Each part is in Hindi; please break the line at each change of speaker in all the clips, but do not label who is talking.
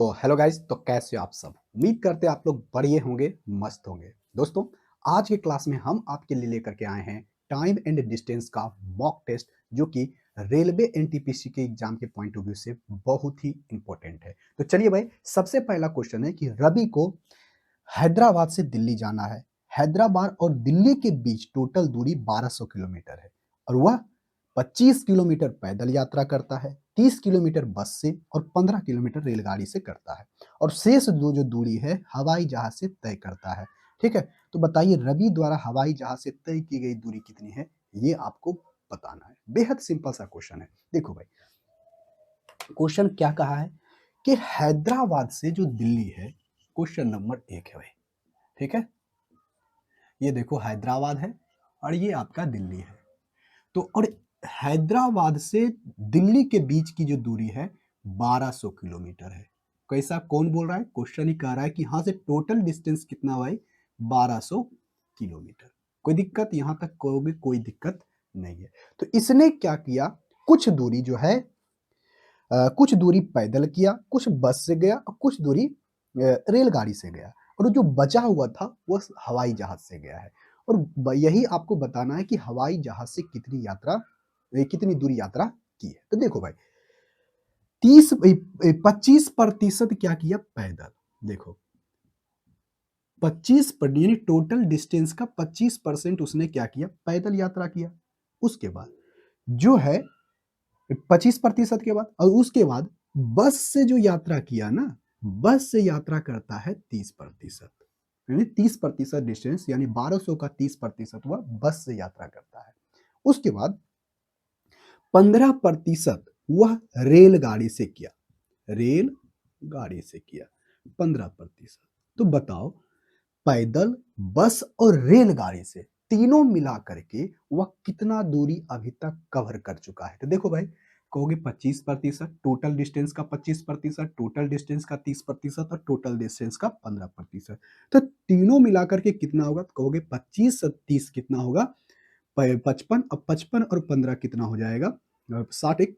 तो हेलो गाइस, तो कैसे हो आप सब। उम्मीद करते हैं आप लोग बढ़िया होंगे, मस्त होंगे। दोस्तों, आज की क्लास में हम आपके लिए लेकर के आए हैं टाइम एंड डिस्टेंस का मॉक टेस्ट, जो कि रेलवे एनटीपीसी के एग्जाम के पॉइंट ऑफ व्यू से बहुत ही इंपॉर्टेंट है। तो चलिए भाई, सबसे पहला क्वेश्चन है कि रवि को हैदराबाद से दिल्ली जाना है। हैदराबाद और दिल्ली के बीच टोटल दूरी 1200 किलोमीटर है और वह 25 किलोमीटर पैदल यात्रा करता है, 30 किलोमीटर बस से और 15 किलोमीटर रेलगाड़ी से करता है, और शेष जो दूरी है हवाई जहाज से तय करता है। ठीक है, तो बताइए रवि द्वारा हवाई जहाज से तय की गई दूरी कितनी है, ये आपको बताना है। बेहद सिंपल सा क्वेश्चन है। देखो भाई, क्वेश्चन क्या कहा है कि हैदराबाद से जो दिल्ली है, क्वेश्चन नंबर 1 है भाई। ठीक है, ये देखो हैदराबाद है और ये आपका दिल्ली है। तो और हैदराबाद से दिल्ली के बीच की जो दूरी है 1200 किलोमीटर है। कैसा, कौन बोल रहा है? क्वेश्चन ही कह रहा है कि यहाँ से टोटल डिस्टेंस कितना भाई? 1200 किलोमीटर। कोई दिक्कत यहाँ तक कहोगे? कोई दिक्कत नहीं है। तो इसने क्या किया, कुछ दूरी जो है कुछ दूरी पैदल किया, कुछ बस से गया और कुछ दूरी रेलगाड़ी से गया, और जो बचा हुआ था वो हवाई जहाज से गया है। और यही आपको बताना है कि हवाई जहाज से कितनी दूरी यात्रा की है। तो देखो भाई, 25% क्या किया? पैदल। देखो, 25 यानी टोटल डिस्टेंस का 25% उसने क्या किया? पैदल यात्रा किया। उसके बाद जो है 25% के बाद, और उसके बाद बस से जो यात्रा किया ना, बस से यात्रा करता है 30%, यानी 30% डिस्टेंस, यानी 1200 का 30% वह बस से यात्रा करता है। उसके बाद 15% वह रेलगाड़ी से किया, रेलगाड़ी से किया 15%। तो बताओ, पैदल, बस और रेलगाड़ी से तीनों मिला करके वह कितना दूरी अभी तक कवर कर चुका है? तो देखो भाई, कहोगे 25%, टोटल डिस्टेंस का 25%, टोटल डिस्टेंस का 30% और टोटल डिस्टेंस का 15%। तो तीनों मिलाकर के कितना होगा? तो कहोगे 25 और 30 कितना होगा? 55। अब 55 और 15 कितना हो जाएगा? 60,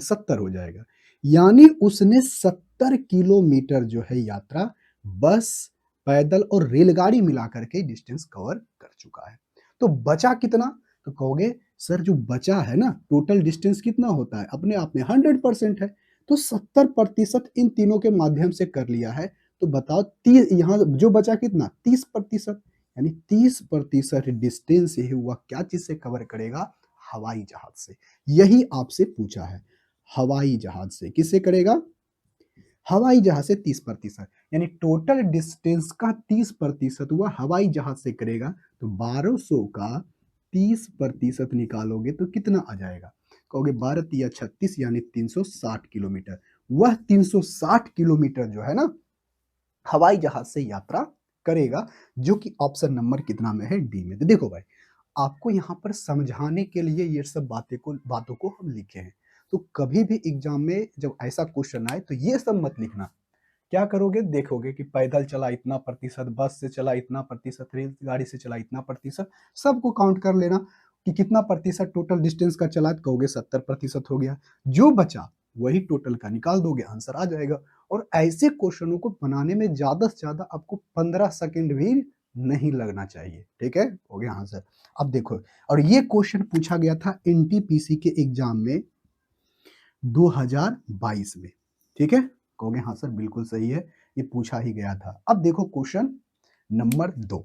70 हो जाएगा। यानी उसने 70 किलोमीटर जो है यात्रा बस, पैदल और रेलगाड़ी मिलाकर के डिस्टेंस कवर कर चुका है। तो बचा कितना? तो कहोगे सर, जो बचा है ना, टोटल डिस्टेंस कितना होता है? अपने आप में 100% है। तो 70% इन तीनों के माध्यम से कर लिया है। तो बताओ, यहाँ जो बचा कितना? 30%। यानी 30% डिस्टेंस ही वह क्या चीज से कवर करेगा? हवाई जहाज से। यही आपसे पूछा है, हवाई जहाज से। किससे करेगा? हवाई जहाज से 30%, यानी टोटल डिस्टेंस का 30% हुआ हवाई जहाज से करेगा। तो 1200 का 30% निकालोगे तो कितना आ जाएगा? कहोगे 12 या 36, यानी 360 किलोमीटर। वह 360 किलोमीटर जो है ना, हवाई जहाज से यात्रा करेगा, जो कि ऑप्शन नंबर कितना में है? डी में। तो देखो भाई, आपको यहाँ पर समझाने के लिए ये सब बातों को हम लिखे हैं। तो कभी भी एग्जाम में जब ऐसा क्वेश्चन आए तो ये सब मत लिखना। क्या करोगे? देखोगे कि पैदल चला इतना प्रतिशत, बस से चला इतना प्रतिशत, रेलगाड़ी से चला इतना प्रतिशत, सबको काउंट कर लेना कि कितना प्रतिशत टोटल डिस्टेंस का चला। कहोगे 70% हो गया। जो बचा वही टोटल का निकाल दोगे, आंसर आ जाएगा। और ऐसे क्वेश्चनों को बनाने में ज्यादा से ज्यादा आपको 15 सेकंड भी नहीं लगना चाहिए। ठीक है, हो गया आंसर। अब देखो, और ये क्वेश्चन पूछा गया था एनटीपीसी के एग्जाम में 2022 में। ठीक है, कहोगे हाँ सर बिल्कुल सही है, ये पूछा ही गया था। अब देखो क्वेश्चन नंबर 2।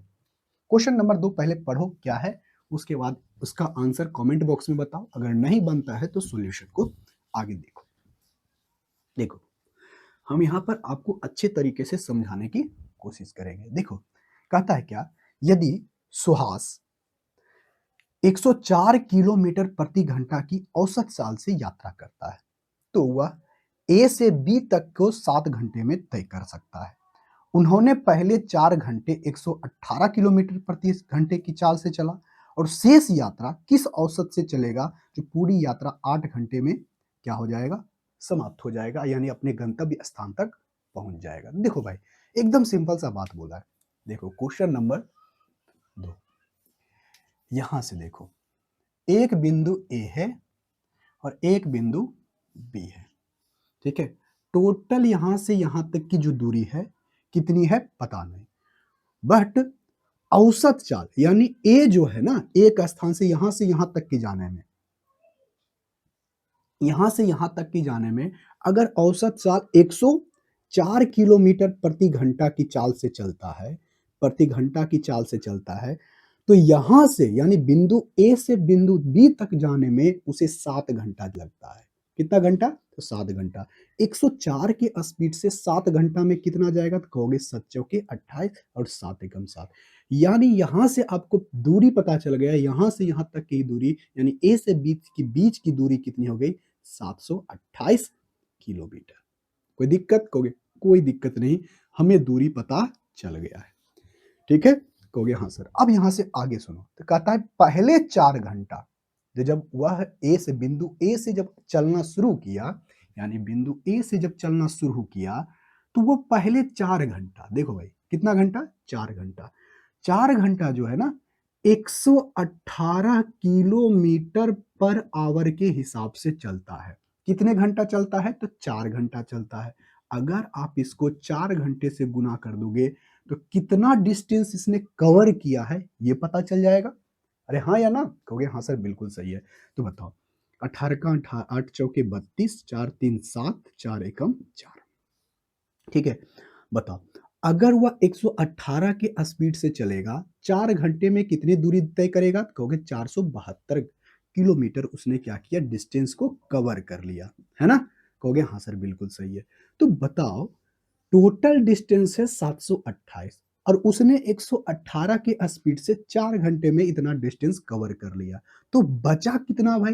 क्वेश्चन नंबर 2 पहले पढ़ो क्या है, उसके बाद उसका आंसर कमेंट बॉक्स में बताओ। अगर नहीं बनता है तो सॉल्यूशन को आगे देखो। देखो, हम यहाँ पर आपको अच्छे तरीके से समझाने की कोशिश करेंगे। देखो, कहता है क्या, यदि सुहास 104 किलोमीटर प्रति घंटा की औसत चाल से यात्रा करता है, तो वह ए से बी तक को 7 घंटे में तय कर सकता है। उन्होंने पहले 4 घंटे 118 किलोमीटर प्रति घंटे की चाल से चला, और शेष यात्रा किस औसत से चलेगा, जो पूरी यात्रा 8 घंटे में क्या हो जाएगा? समाप्त हो जाएगा, यानी अपने गंतव्य स्थान तक पहुंच जाएगा। देखो भाई, एकदम सिंपल सा बात बोला है। देखो क्वेश्चन नंबर 2, यहां से देखो, एक बिंदु ए है और एक बिंदु बी है। ठीक है, टोटल यहां से यहां तक की जो दूरी है कितनी है पता नहीं, बट औसत चाल यानी ए जो है ना, एक स्थान से यहां तक की जाने में, यहां से यहां तक की जाने में अगर औसत चाल 104 किलोमीटर प्रति घंटा की चाल से चलता है, प्रति घंटा की चाल से चलता है, तो यहां से यानी बिंदु ए से बिंदु बी तक जाने में उसे 7 घंटा लगता है। कितना घंटा? तो 7 घंटा। 104 की स्पीड से 7 घंटा में कितना जाएगा? तो कहोगे 7 चौके 28 और 7 एकम 7, यानी यहां से आपको दूरी पता चल गया, यहां से यहां तक की दूरी यानी ए से बीच की दूरी कितनी हो गई? 728 किलोमीटर। कोई दिक्कत? कहोगे कोई दिक्कत नहीं, हमें दूरी पता चल गया है। ठीक है, कहोगे हाँ सर। अब यहां से आगे सुनो, तो कहता है पहले 4 घंटा जब वह ए से बिंदु ए से जब चलना शुरू किया, यानी बिंदु ए से जब चलना शुरू किया, तो वो पहले 4 घंटा, देखो भाई कितना घंटा? 4 घंटा। 4 घंटा जो है ना 118 किलोमीटर पर आवर के हिसाब से चलता है। कितने घंटा चलता है? तो 4 घंटा चलता है। अगर आप इसको 4 घंटे से गुना कर दोगे तो कितना डिस्टेंस इसने कवर किया है ये पता चल जाएगा। अरे हाँ या ना? कहोगे हाँ सर बिल्कुल सही है। तो बताओ, 18 का 8 चौके 32, 4 3 7, 4 एकम 4। ठीक है, बताओ अगर वह 118 के स्पीड से चलेगा, 4 घंटे में कितनी दूरी तय करेगा? तो कहोगे 472 किलोमीटर उसने क्या किया? डिस्टेंस को कवर कर लिया, है ना? कहोगे हाँ सर बिल्कुल सही है। तो बताओ टोटल डिस्टेंस है 728 और उसने 118 के स्पीड से 4 घंटे में इतना डिस्टेंस कवर कर लिया, तो बचा कितना भाई?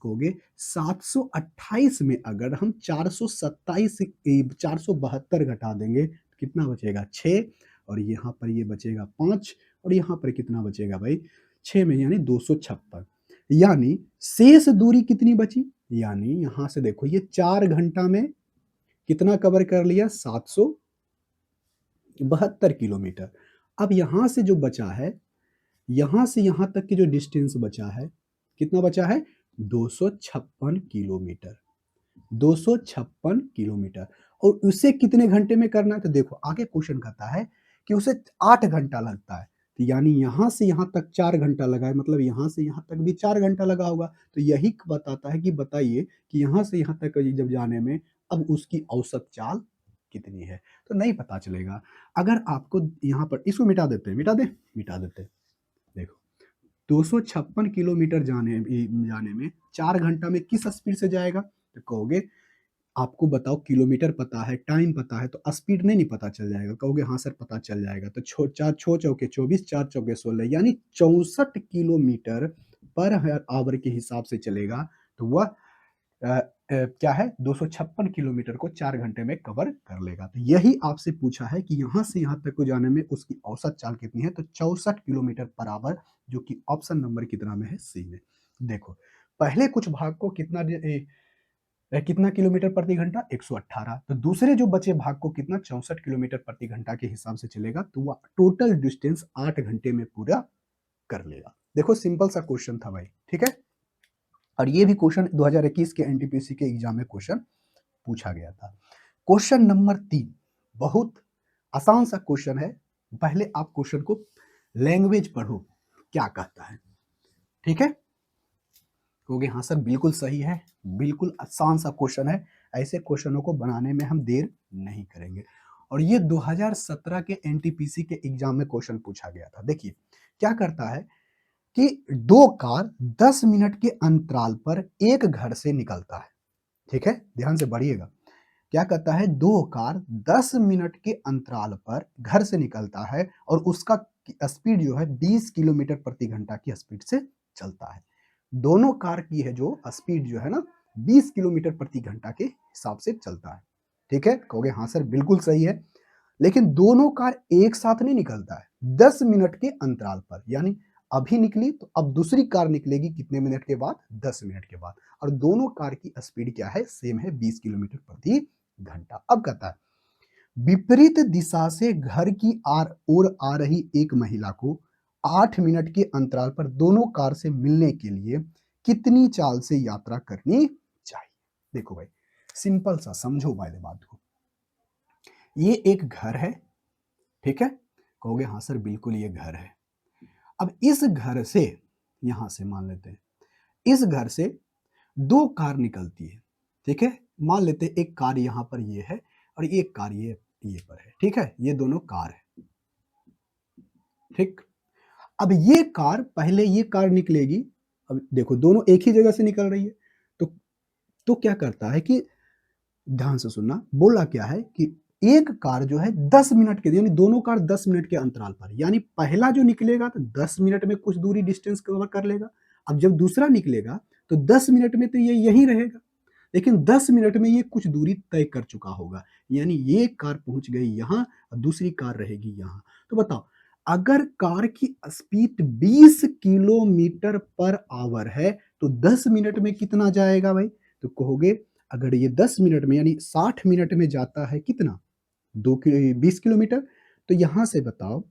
कहोगे 728 में अगर हम 472 घटा देंगे तो कितना बचेगा? 6, और यहाँ पर ये बचेगा 5, और यहाँ पर कितना बचेगा भाई? 6 में यानी 256, यानी शेष दूरी कितनी बची? यानी यहां से देखो ये 4 घंटा में कितना कवर कर लिया? 772 किलोमीटर। अब यहां से जो बचा है, यहां से यहां तक की जो डिस्टेंस बचा है, कितना बचा है? 256 किलोमीटर। 256 किलोमीटर, और उसे कितने घंटे में करना है? तो देखो आगे क्वेश्चन कहता है कि उसे 8 घंटा लगता है, तो यानी यहां से यहां तक 4 घंटा लगा है, मतलब यहां से यहां तक भी 4 घंटा लगा होगा। तो यही बताता है कि बताइए कि यहां से यहां तक जब जाने में अब उसकी औसत चाल कितनी है? तो नहीं पता चलेगा। अगर आपको यहाँ पर इसको मिटा देते हैं, मिटा देते हैं। देखो 256 किलोमीटर जाने में 4 घंटा में किस स्पीड से जाएगा? तो कहोगे आपको बताओ किलोमीटर पता है, टाइम पता है, तो स्पीड नहीं पता चल जाएगा? कहोगे हाँ सर पता चल जाएगा। तो छो चौके 24, 4 चौके 16, यानी 64 किलोमीटर पर आवर के हिसाब से चलेगा, तो वह क्या है? 256 किलोमीटर को 4 घंटे में कवर कर लेगा। तो यही आपसे पूछा है कि यहाँ से यहाँ तक को जाने में उसकी औसत चाल कितनी है? तो 64 किलोमीटर पर आवर, जो कि ऑप्शन नंबर कितना में है? सी में। देखो पहले कुछ भाग को कितना किलोमीटर प्रति घंटा? 118। तो दूसरे जो बचे भाग को कितना? 64 किलोमीटर प्रति घंटा के हिसाब से चलेगा, तो वह टोटल डिस्टेंस 8 घंटे में पूरा कर लेगा। देखो सिंपल सा क्वेश्चन था भाई, ठीक है। और ये भी क्वेश्चन 2021 के एनटीपीसी के एग्जाम में क्वेश्चन पूछा गया था। क्वेश्चन नंबर 3 बहुत आसान सा क्वेश्चन है। पहले आप क्वेश्चन को लैंग्वेज पढ़ो क्या कहता है, ठीक है। कहोगे हाँ सर बिल्कुल सही है, बिल्कुल आसान सा क्वेश्चन है। ऐसे क्वेश्चनों को बनाने में हम देर नहीं करेंगे। और ये 2017 के एनटीपीसी के एग्जाम में क्वेश्चन पूछा गया था। देखिए क्या करता है कि दो कार 10 मिनट के अंतराल पर एक घर से निकलता है, ठीक है, ध्यान से पढ़िएगा। क्या कहता है? दो कार 10 मिनट के अंतराल पर घर से निकलता है और उसका स्पीड जो है 20 किलोमीटर प्रति घंटा की स्पीड से चलता है। दोनों कार की है जो स्पीड जो है ना 20 किलोमीटर प्रति घंटा के हिसाब से चलता है, ठीक है। कहोगे हाँ सर बिल्कुल सही है, लेकिन दोनों कार एक साथ नहीं निकलता है, 10 मिनट के अंतराल पर, यानी अभी निकली तो अब दूसरी कार निकलेगी कितने मिनट के बाद? 10 मिनट के बाद। और दोनों कार की स्पीड क्या है? सेम है, 20 किलोमीटर प्रति घंटा। अब कहता है विपरीत दिशा से घर की ओर आ रही एक महिला को 8 मिनट के अंतराल पर दोनों कार से मिलने के लिए कितनी चाल से यात्रा करनी चाहिए? देखो भाई सिंपल सा समझो पहले बात को। ये एक घर है, ठीक है? कहोगे हाँ सर बिल्कुल ये घर है। अब इस घर से, यहां से मान लेते हैं, इस घर से दो कार निकलती है, ठीक है? मान लेते हैं एक कार यहां पर ये है और एक कार ये पर है, ठीक है? ये दोनों कार है, ठीक? अब ये कार, पहले ये कार निकलेगी, अब देखो दोनों एक ही जगह से निकल रही है, तो क्या करता है कि, ध्यान से सुनना, बोला क्या है कि एक कार जो है 10 मिनट के, यानी दोनों कार 10 मिनट के अंतराल पर, यानी पहला जो निकलेगा तो 10 मिनट में कुछ दूरी डिस्टेंस कवर कर लेगा। अब जब दूसरा निकलेगा तो 10 मिनट में तो ये यहीं रहेगा, लेकिन 10 मिनट में ये कुछ दूरी तय कर चुका होगा, यानी ये कार पहुंच गई यहां और दूसरी कार रहेगी यहां। तो बताओ, अगर कार की स्पीड 20 किलोमीटर पर आवर है तो 10 मिनट में कितना जाएगा भाई? तो कहोगे अगर ये 10 मिनट में, यानी 60 मिनट में जाता है कितना, 20 किलोमीटर, तो यहां से बताओ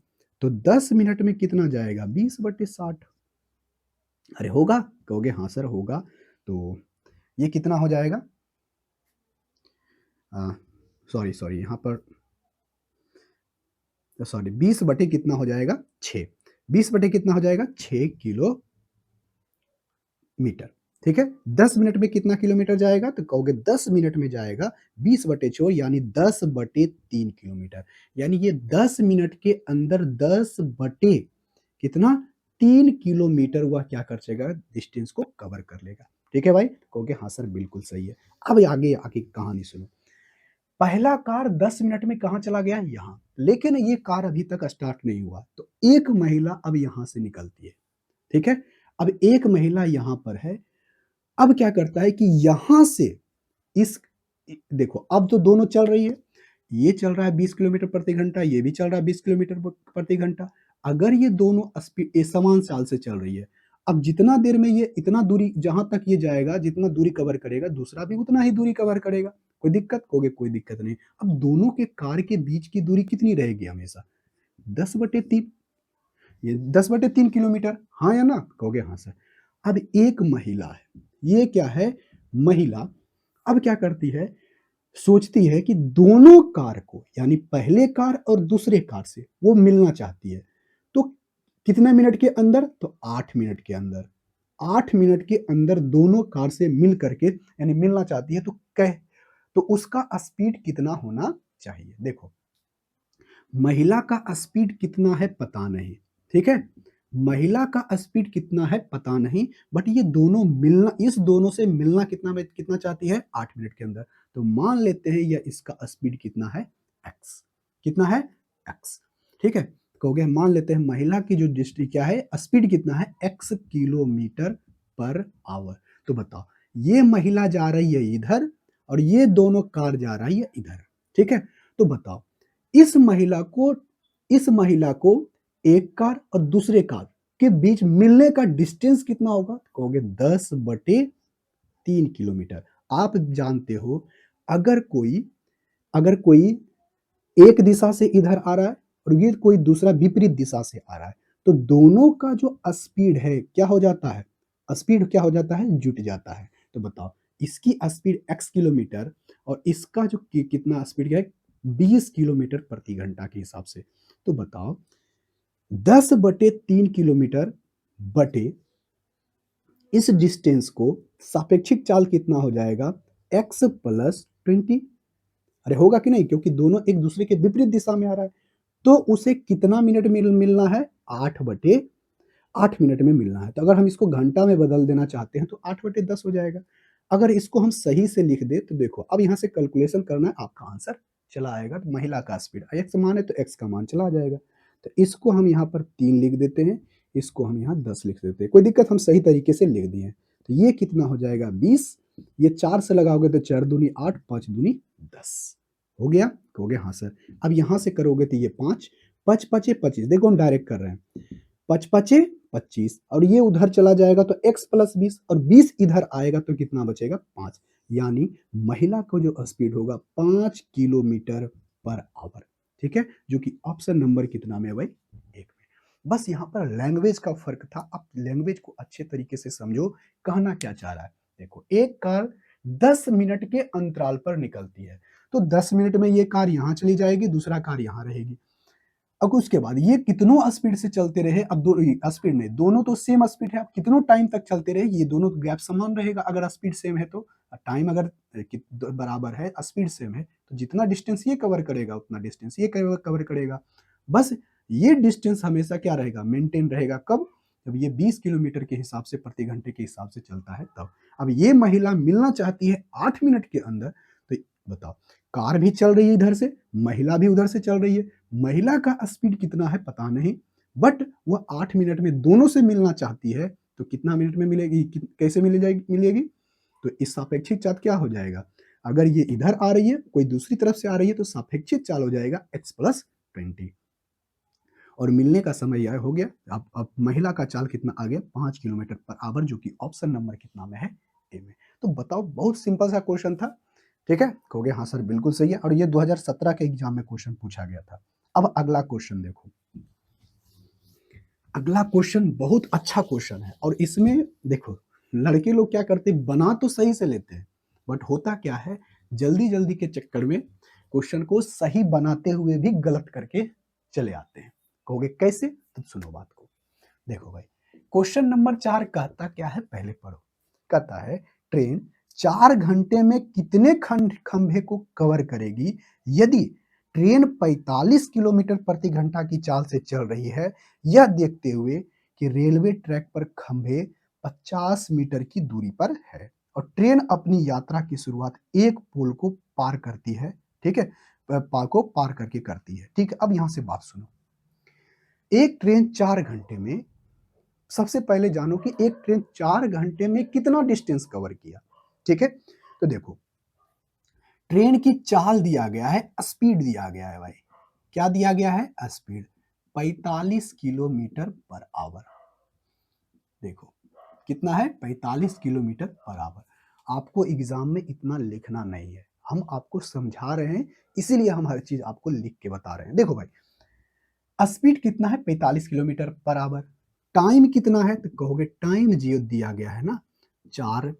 तो 10 मिनट में कितना जाएगा, 20/60। अरे होगा? कहोगे हाँ सर होगा। तो ये कितना हो जाएगा, सॉरी सॉरी यहाँ पर, सॉरी 20 बटे कितना हो जाएगा, 6। 20 बटे कितना हो जाएगा, 6 किलोमीटर, ठीक है? 10 मिनट में कितना किलोमीटर जाएगा, तो कहोगे 10 मिनट में जाएगा 20/4, यानी 10/3 किलोमीटर, यानी ये 10 मिनट के अंदर 10 बटे कितना, 3 किलोमीटर वह क्या कर लेगा, डिस्टेंस को कवर कर लेगा, ठीक है भाई? कहोगे हाँ सर बिल्कुल सही है। अब आगे आगे कहानी सुनो। पहला कार 10 मिनट में कहाँ चला गया, यहाँ, लेकिन ये कार अभी तक स्टार्ट नहीं हुआ, तो एक महिला अब यहां से निकलती है, ठीक है? अब एक महिला यहां पर है, अब क्या करता है कि यहां से इस, देखो अब तो दोनों चल रही है, ये चल रहा है 20 किलोमीटर प्रति घंटा, ये भी चल रहा है 20 किलोमीटर प्रति घंटा। अगर ये दोनों स्पीड समान चाल से चल रही है, अब जितना देर में ये इतना दूरी जहां तक ये जाएगा, जितना दूरी कवर करेगा, दूसरा भी उतना ही दूरी कवर करेगा। कोई दिक्कत? कहोगे कोई दिक्कत नहीं। अब दोनों के कार के बीच की दूरी कितनी रहेगी हमेशा, 10/3, ये 10/3 किलोमीटर, हाँ या ना? कहोगे हाँ सर। अब एक महिला है, ये क्या है, महिला, अब क्या करती है, सोचती है कि दोनों कार को, यानी पहले कार और दूसरे कार से वो मिलना चाहती है, तो कितने मिनट के अंदर, तो 8 मिनट के अंदर, 8 मिनट के अंदर दोनों कार से मिल करके, यानी मिलना चाहती है, तो कह, तो उसका स्पीड कितना होना चाहिए? देखो, महिला का स्पीड कितना है पता नहीं, ठीक है? महिला का स्पीड कितना है पता नहीं, बट ये दोनों मिलना, इस दोनों से मिलना कितना में कितना चाहती है, 8 मिनट के अंदर। तो मान लेते हैं यह इसका स्पीड कितना है, x, कितना है, x, ठीक है? कहोगे मान लेते हैं महिला की जो डिस्ट्री क्या है, स्पीड कितना है, x किलोमीटर पर आवर। तो बताओ, ये महिला जा रही है इधर और ये दोनों कार जा रही है इधर, ठीक है? तो बताओ, इस महिला को, इस महिला को एक कार और दूसरे कार के बीच मिलने का डिस्टेंस कितना होगा? कहोगे 10/3 किलोमीटर। आप जानते हो, अगर कोई, अगर कोई एक दिशा से इधर आ रहा है और ये कोई दूसरा विपरीत दिशा से आ रहा है, तो दोनों का जो स्पीड है क्या हो जाता है, स्पीड क्या हो जाता है, जुट जाता है। तो बताओ, इसकी स्पीड x किलोमीटर और इसका जो कितना स्पीड है, 20 किलोमीटर प्रति घंटा के हिसाब से। तो बताओ 10/3 किलोमीटर बटे इस डिस्टेंस को, सापेक्षिक चाल कितना हो जाएगा, x + 20। अरे होगा कि नहीं, क्योंकि दोनों एक दूसरे के विपरीत दिशा में आ रहा है, तो उसे कितना मिनट मिलना है, 8/8 मिनट में मिलना है। तो अगर हम इसको घंटा में बदल देना चाहते हैं तो 8/10 हो जाएगा। अगर इसको हम सही से लिख दे तो देखो, अब यहाँ से कैलकुलेशन करना है, आपका आंसर चला आएगा। तो महिला का स्पीड x मान है तो x का मान चला आ जाएगा। तो इसको हम यहाँ पर 3 लिख देते हैं, इसको हम यहाँ 10 लिख देते हैं, कोई दिक्कत, हम सही तरीके से लिख दिए। तो ये कितना हो जाएगा, 20, ये 4 से लगाओगे तो 4 दूनी 8, 5 दूनी 10 हो गया। कहोगे हाँ सर। अब यहाँ से करोगे तो ये 5, 5 5 25, देखो हम डायरेक्ट कर रहे हैं, 5 5 25, और ये उधर चला जाएगा तो x + 20, और 20 इधर आएगा तो कितना बचेगा, 5, यानी महिला को जो स्पीड होगा 5 किलोमीटर पर आवर, ठीक है? जो कि ऑप्शन नंबर कितना में है भाई, 1 में। बस यहाँ पर लैंग्वेज का फर्क था, आप लैंग्वेज को अच्छे तरीके से समझो, कहना क्या चाह रहा है। देखो, एक कार 10 मिनट के अंतराल पर निकलती है। तो 10 मिनट में ये कार यहाँ चली जाएगी, दूसरा कार यहाँ रहेगी। अब उसके बाद ये कितनों स्पीड से चलते रहे, अब दो स्पीड नहीं, दोनों तो सेम स्पीड है, अब कितनों टाइम तक चलते रहे, ये दोनों गैप समान रहेगा अगर स्पीड सेम है तो। टाइम अगर बराबर है, स्पीड सेम है, तो जितना डिस्टेंस ये कवर करेगा उतना डिस्टेंस ये कवर करेगा। बस ये डिस्टेंस हमेशा क्या रहेगा, मेंटेन रहेगा। कब? जब ये 20 किलोमीटर के हिसाब से प्रति घंटे के हिसाब से चलता है तब। अब ये महिला मिलना चाहती है 8 मिनट के अंदर, तो बताओ, कार भी चल रही है इधर से, महिला भी उधर से चल रही है, महिला का स्पीड कितना है पता नहीं, बट वह 8 मिनट में दोनों से मिलना चाहती है, तो कितना मिनट में मिलेगी, कैसे मिलेगी? तो इस सापेक्षिक चाल क्या हो जाएगा, अगर ये इधर आ रही है, कोई दूसरी तरफ से आ रही है, तो सापेक्षिक चाल हो जाएगा x + 20। और मिलने का समय यह हो गया। अब महिला का चाल कितना आ गया, 5 किलोमीटर पर आवर, जो कि ऑप्शन नंबर कितना में है, ए में। तो बताओ, बहुत सिंपल सा क्वेश्चन था। ठीक है, कहोगे हाँ सर बिल्कुल सही है, और ये 2017 के एग्जाम में क्वेश्चन पूछा गया था। अब अगला क्वेश्चन देखो, अगला क्वेश्चन बहुत अच्छा क्वेश्चन है, और इसमें देखो, लड़के लोग क्या करते, बना तो सही से लेते हैं, बट होता क्या है, जल्दी जल्दी के चक्कर में क्वेश्चन को सही बनाते हुए भी गलत करके चले आते हैं। कहोगे कैसे, तो सुनो बात को। देखो भाई, क्वेश्चन नंबर 4 कहता क्या है, पहले पढ़ो। कहता है, ट्रेन 4 घंटे में कितने खंभे को कवर करेगी यदि ट्रेन 45 किलोमीटर प्रति घंटा की चाल से चल रही है, यह देखते हुए कि रेलवे ट्रैक पर खंभे 50 मीटर की दूरी पर है, और ट्रेन अपनी यात्रा की शुरुआत एक पोल को पार करती है। ठीक है, पार को पार करके करती है। ठीक है, अब यहां से बात सुनो। एक ट्रेन 4 घंटे में, सबसे पहले जानो कि एक ट्रेन 4 घंटे में कितना डिस्टेंस कवर किया। ठीक है, तो देखो, ट्रेन की चाल दिया गया है, स्पीड दिया गया है भाई। क्या दिया गया है, स्पीड 45 किलोमीटर पर आवर। देखो कितना है, 45 किलोमीटर पर आवर। आपको एग्जाम में इतना लिखना नहीं है, हम आपको समझा रहे हैं, इसीलिए हम हर चीज आपको लिख के बता रहे हैं। देखो भाई, स्पीड कितना है, 45 किलोमीटर पर आवर। टाइम कितना है, तो कहोगे टाइम जो दिया गया है ना, 4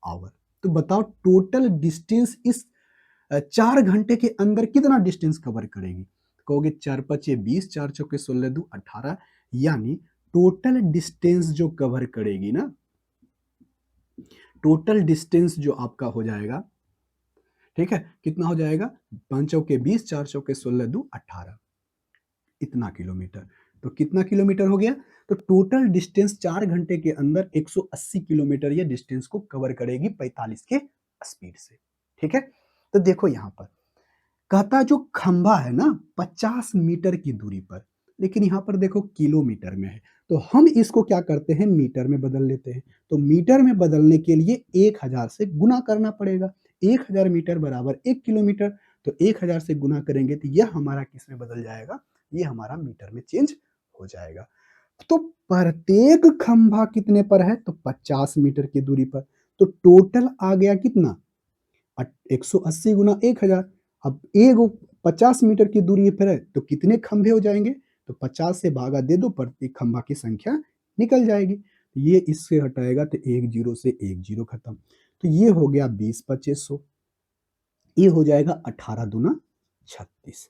आवर। तो बताओ टोटल डिस्टेंस इस 4 घंटे के अंदर कितना डिस्टेंस कवर करेगी। कहोगे 4 पचे 20, 4 चौके 16, 2 18, यानी टोटल डिस्टेंस जो कवर करेगी ना, टोटल डिस्टेंस जो आपका हो जाएगा, ठीक है, कितना हो जाएगा, 5 चौके 20, 4 चौके 16, 2 18, इतना किलोमीटर। तो कितना किलोमीटर हो गया, तो टोटल डिस्टेंस 4 घंटे के अंदर 180 किलोमीटर ये डिस्टेंस को कवर करेगी 45 के स्पीड से। ठीक है, तो देखो यहां पर कहता जो खंभा है ना 50 मीटर की दूरी पर, लेकिन यहां पर देखो किलोमीटर में है, तो हम इसको क्या करते हैं, मीटर में बदल लेते हैं। तो मीटर में बदलने के लिए 1000 से गुना करना पड़ेगा। 1000 मीटर बराबर 1 किलोमीटर, तो 1000 से गुना करेंगे तो यह हमारा किस में बदल जाएगा, ये हमारा मीटर में चेंज हो जाएगा। तो प्रत्येक खंभा कितने पर है, तो 50 मीटर की दूरी पर। तो टोटल आ गया कितना, 180 गुना 1000। अब एक 50 मीटर की दूरी पर है, तो कितने खंभे हो जाएंगे, तो 50 से भागा दे दो, प्रत्येक खंभा की संख्या निकल जाएगी। ये इससे हटाएगा तो एक जीरो से एक जीरो खत्म। तो ये हो गया 20 25 100, ये हो जाएगा 18 दूना 36।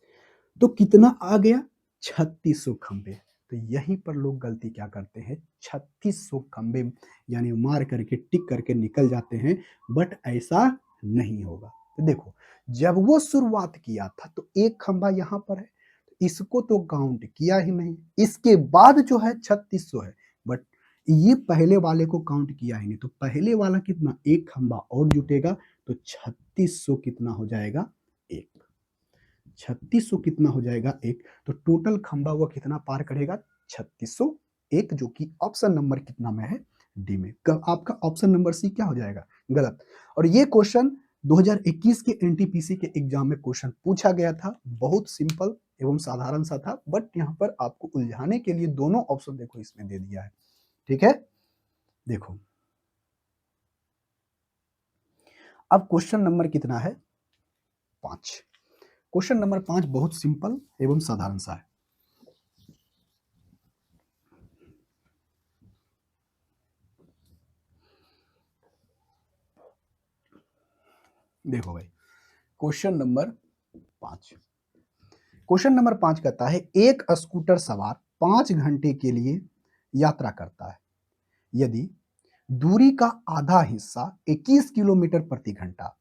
तो कितना आ गया, 3600 खंभे। तो यहीं पर लोग गलती क्या करते हैं, 3600 खंभे यानी मार करके टिक करके निकल जाते हैं, बट ऐसा नहीं होगा। तो देखो, जब वो शुरुआत किया था तो एक खंभा यहां पर है, तो इसको तो काउंट किया ही नहीं, इसके बाद जो है 3600 है, बट ये पहले वाले को काउंट किया ही नहीं। तो पहले वाला कितना, एक खंभा और जुटेगा, तो 3600 कितना हो जाएगा, एक। 3600 कितना हो जाएगा, एक। तो टोटल खंभा हुआ कितना पार करेगा, 3600 एक, जो कि ऑप्शन नंबर कितना में है, डी में। आपका ऑप्शन नंबर सी क्या हो जाएगा, गलत। और ये क्वेश्चन 2021 के एनटीपीसी के एग्जाम में क्वेश्चन पूछा गया था, बहुत सिंपल एवं साधारण सा था, बट यहाँ पर आपको उलझाने के लिए दोनों ऑप्शन देखो इसमें दे दिया है। ठीक है, देखो अब क्वेश्चन नंबर कितना है, 5। क्वेश्चन नंबर 5 बहुत सिंपल एवं साधारण सा है। देखो भाई, क्वेश्चन नंबर 5। क्वेश्चन नंबर 5 कहता है एक स्कूटर सवार 5 घंटे के लिए यात्रा करता है। यदि दूरी का आधा हिस्सा 21 किलोमीटर प्रति घंटा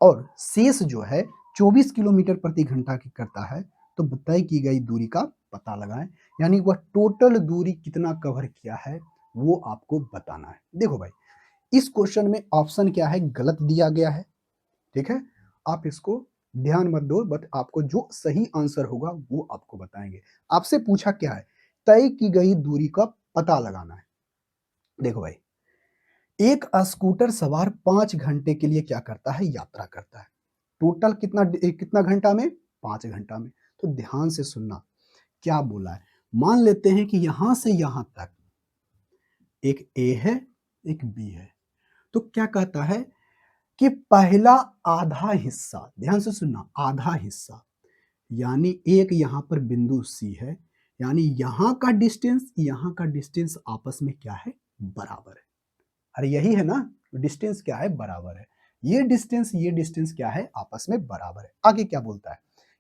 और शेष जो है 24 किलोमीटर प्रति घंटा की करता है, तो तय की गई दूरी का पता लगाएं। यानी वह टोटल दूरी कितना कवर किया है वो आपको बताना है। देखो भाई, इस क्वेश्चन में ऑप्शन क्या है, गलत दिया गया है। ठीक है, आप इसको ध्यान मत दो, बट आपको जो सही आंसर होगा वो आपको बताएंगे। आपसे पूछा क्या है, तय की गई दूरी का पता लगाना है। देखो भाई, एक स्कूटर सवार 5 घंटे के लिए क्या करता है, यात्रा करता है। टोटल कितना कितना घंटा में, 5 घंटा में। तो ध्यान से सुनना क्या बोला है। मान लेते हैं कि यहां से यहां तक एक ए है, एक बी है। तो क्या कहता है कि पहला आधा हिस्सा, ध्यान से सुनना, आधा हिस्सा, यानी एक यहां पर बिंदु सी है, यानी यहां का डिस्टेंस आपस में क्या है, बराबर है। अरे यही है ना, डिस्टेंस क्या है, बराबर है। ये डिस्टेंस क्या है, आपस में बराबर है। आगे क्या बोलता है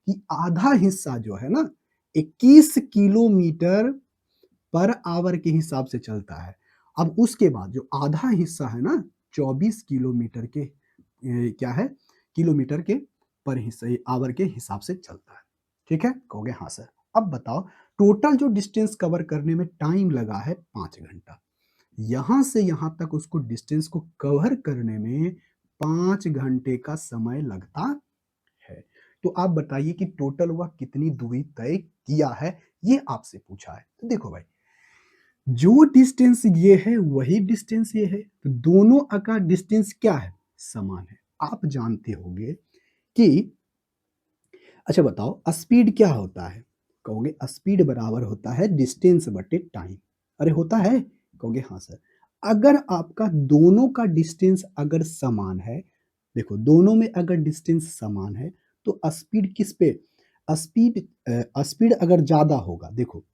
कि आधा हिस्सा जो है ना 21 किलोमीटर पर आवर के हिसाब से चलता है। अब उसके बाद जो आधा हिस्सा है ना 24 किलोमीटर के क्या है, किलोमीटर के पर हिस्से आवर के हिसाब से चलता है। ठीक है, कहोगे हाँ सर। अब बताओ टोटल जो डिस्टेंस कवर करने में टाइम लगा है 5 घंटा, यहां से यहां तक उसको डिस्टेंस को कवर करने में 5 घंटे का समय लगता है। तो आप बताइए कि टोटल वह कितनी दूरी तय किया है, ये आपसे पूछा है। तो देखो भाई, जो डिस्टेंस ये है वही डिस्टेंस ये है, तो दोनों का डिस्टेंस क्या है, समान है। आप जानते होंगे कि, अच्छा बताओ स्पीड क्या होता है, कहोगे स्पीड बराबर होता है डिस्टेंस बटे टाइम। अरे होता है, कहोगे हाँ सर। अगर आपका दोनों का डिस्टेंस अगर समान है, देखो दोनों में अगर डिस्टेंस समान है तो स्पीड किस पे, स्पीड स्पीड अगर ज्यादा होगा, देखो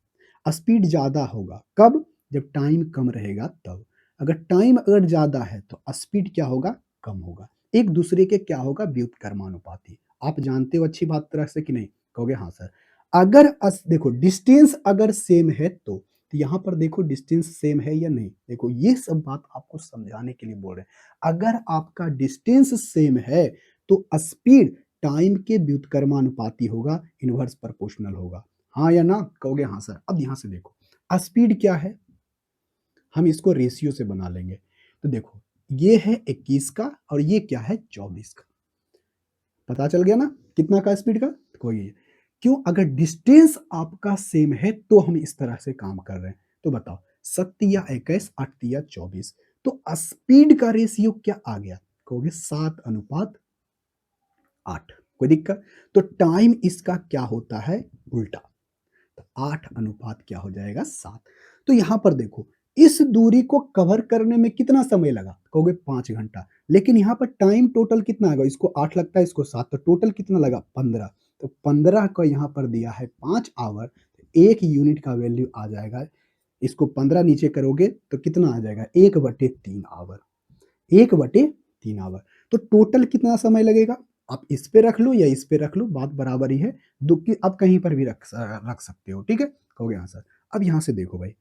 स्पीड ज्यादा होगा कब, जब टाइम कम रहेगा तब। अगर टाइम अगर ज्यादा है तो स्पीड क्या होगा, कम होगा। एक दूसरे के क्या होगा, व्युत्क्रमानुपाती। आप जानते हो अच्छी बात तरह से कि नहीं, कहोगे हाँ सर। अगर देखो डिस्टेंस अगर सेम है तो यहाँ पर देखो डिस्टेंस सेम है या नहीं, देखो ये सब बात आपको समझाने के लिए बोल रहे हैं। अगर आपका डिस्टेंस सेम है तो स्पीड टाइम के व्युत्क्रमानुपाती होगा, इनवर्स प्रोपोर्शनल होगा। हाँ या ना, कहोगे हाँ सर। अब यहां से देखो स्पीड क्या है, हम इसको रेशियो से बना लेंगे। तो देखो ये है 21 का और ये क्या है 24 का। पता चल गया ना कितना का स्पीड का, कोई है। क्यों, अगर डिस्टेंस आपका सेम है तो हम इस तरह से काम कर रहे हैं। तो बताओ 7 या 21, 8 या 24, तो स्पीड का रेशियो क्या आ गया, कहोगे 7:8। कोई दिक्कत, तो टाइम इसका क्या होता है, उल्टा। तो 8 अनुपात क्या हो जाएगा, 7। तो यहां पर देखो इस दूरी को कवर करने में कितना समय लगा, कहोगे 5 घंटा। लेकिन यहाँ पर टाइम टोटल कितना आएगा, इसको 8 लगता है, इसको 7, तो टोटल कितना लगा 15। तो 15 का यहाँ पर दिया है 5 आवर, तो 1 यूनिट का वैल्यू आ जाएगा, इसको 15 नीचे करोगे तो कितना आ जाएगा, 1/3 आवर। 1/3 आवर। तो टोटल कितना समय लगेगा, आप इस पे रख लो या इस पे रख लो, बात बराबर ही है। दुखी आप कहीं पर भी रख सकते हो। ठीक है, कहोगे हाँ सर। अब यहाँ से देखो भाई,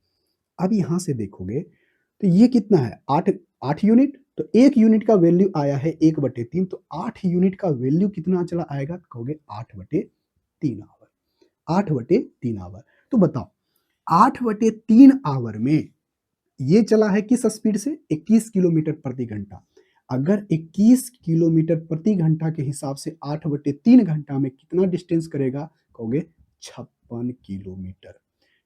अब यहाँ से देखोगे तो ये कितना है, 8 8 यूनिट। तो 1 यूनिट का वैल्यू आया है 1/3, तो 8 यूनिट का वैल्यू कितना चला आएगा, कहोगे 8/3 आवर। 8/3 आवर। तो बताओ 8/3 आवर में ये चला है किस स्पीड से, 21 किलोमीटर प्रति घंटा। अगर 21 किलोमीटर प्रति घंटा के हिसाब से 8/3 घंटा में कितना डिस्टेंस करेगा, कहोगे 56 किलोमीटर।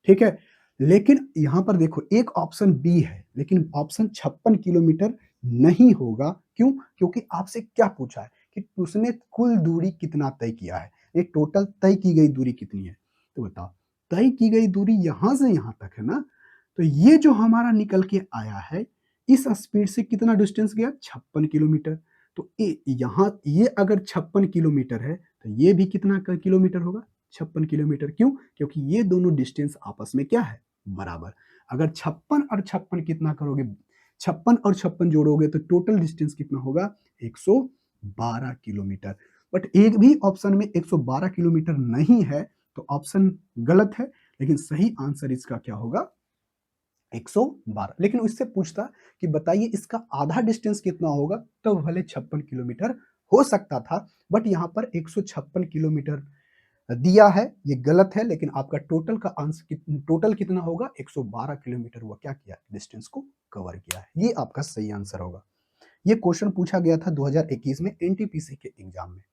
ठीक है, लेकिन यहां पर देखो एक ऑप्शन बी है, लेकिन ऑप्शन 56 किलोमीटर नहीं होगा। क्यों, क्योंकि आपसे क्या पूछा है कि उसने कुल दूरी कितना तय किया है, ये टोटल तय की गई दूरी कितनी है। तो बताओ तय की गई दूरी यहां से यहां तक है ना, तो ये जो हमारा निकल के आया है इस स्पीड से कितना डिस्टेंस गया, 56 किलोमीटर। तो यहाँ ये अगर 56 किलोमीटर है तो ये भी कितना किलोमीटर होगा, 56 किलोमीटर। क्यों, क्योंकि ये दोनों डिस्टेंस आपस में क्या है, बराबर। अगर 56 और 56 कितना करोगे, 56 और 56 जोड़ोगे तो टोटल डिस्टेंस कितना होगा, 132 112 किलोमीटर। बट एक भी ऑप्शन में 112 किलोमीटर नहीं है, तो ऑप्शन गलत है, लेकिन सही आंसर इसका क्या होगा? 112। लेकिन उससे पूछता कि बताइए इसका आधा डिस्टेंस कितना होगा, तो भले 56 किलोमीटर हो सकता था, बट यहाँ पर 156 किलोमीटर दिया है, ये गलत है। लेकिन आपका टोटल का आंसर टोटल कितना होगा? 112 किलोमीटर हुआ, क्या किया? डिस्टेंस को कवर किया है। ये आपका सही आंसर होगा। ये क्वेश्चन पूछा गया था 2021 में एनटीपीसी के एग्जाम में।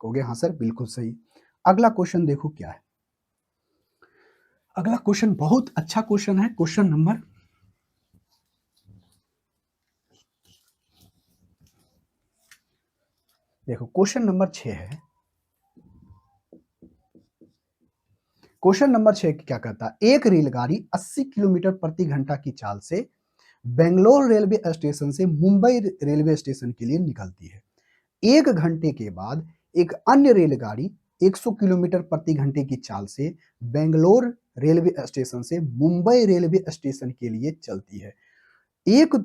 कहोगे हाँ सर बिल्कुल सही। अगला क्वेश्चन देखो क्या है। अगला क्वेश्चन बहुत अच्छा क्वेश्चन है। क्वेश्चन नंबर देखो, क्वेश्चन नंबर 6 है। क्वेश्चन नंबर 6 क्या कहता है? एक रेलगाड़ी 80 किलोमीटर प्रति घंटा की चाल से बेंगलोर रेलवे स्टेशन से मुंबई रेलवे स्टेशन के लिए निकलती है। एक घंटे के बाद एक अन्य रेलगाड़ी 100 किलोमीटर प्रति घंटे की चाल से बेंगलोर रेलवे स्टेशन से मुंबई रेलवे स्टेशन के लिए चलती है। एक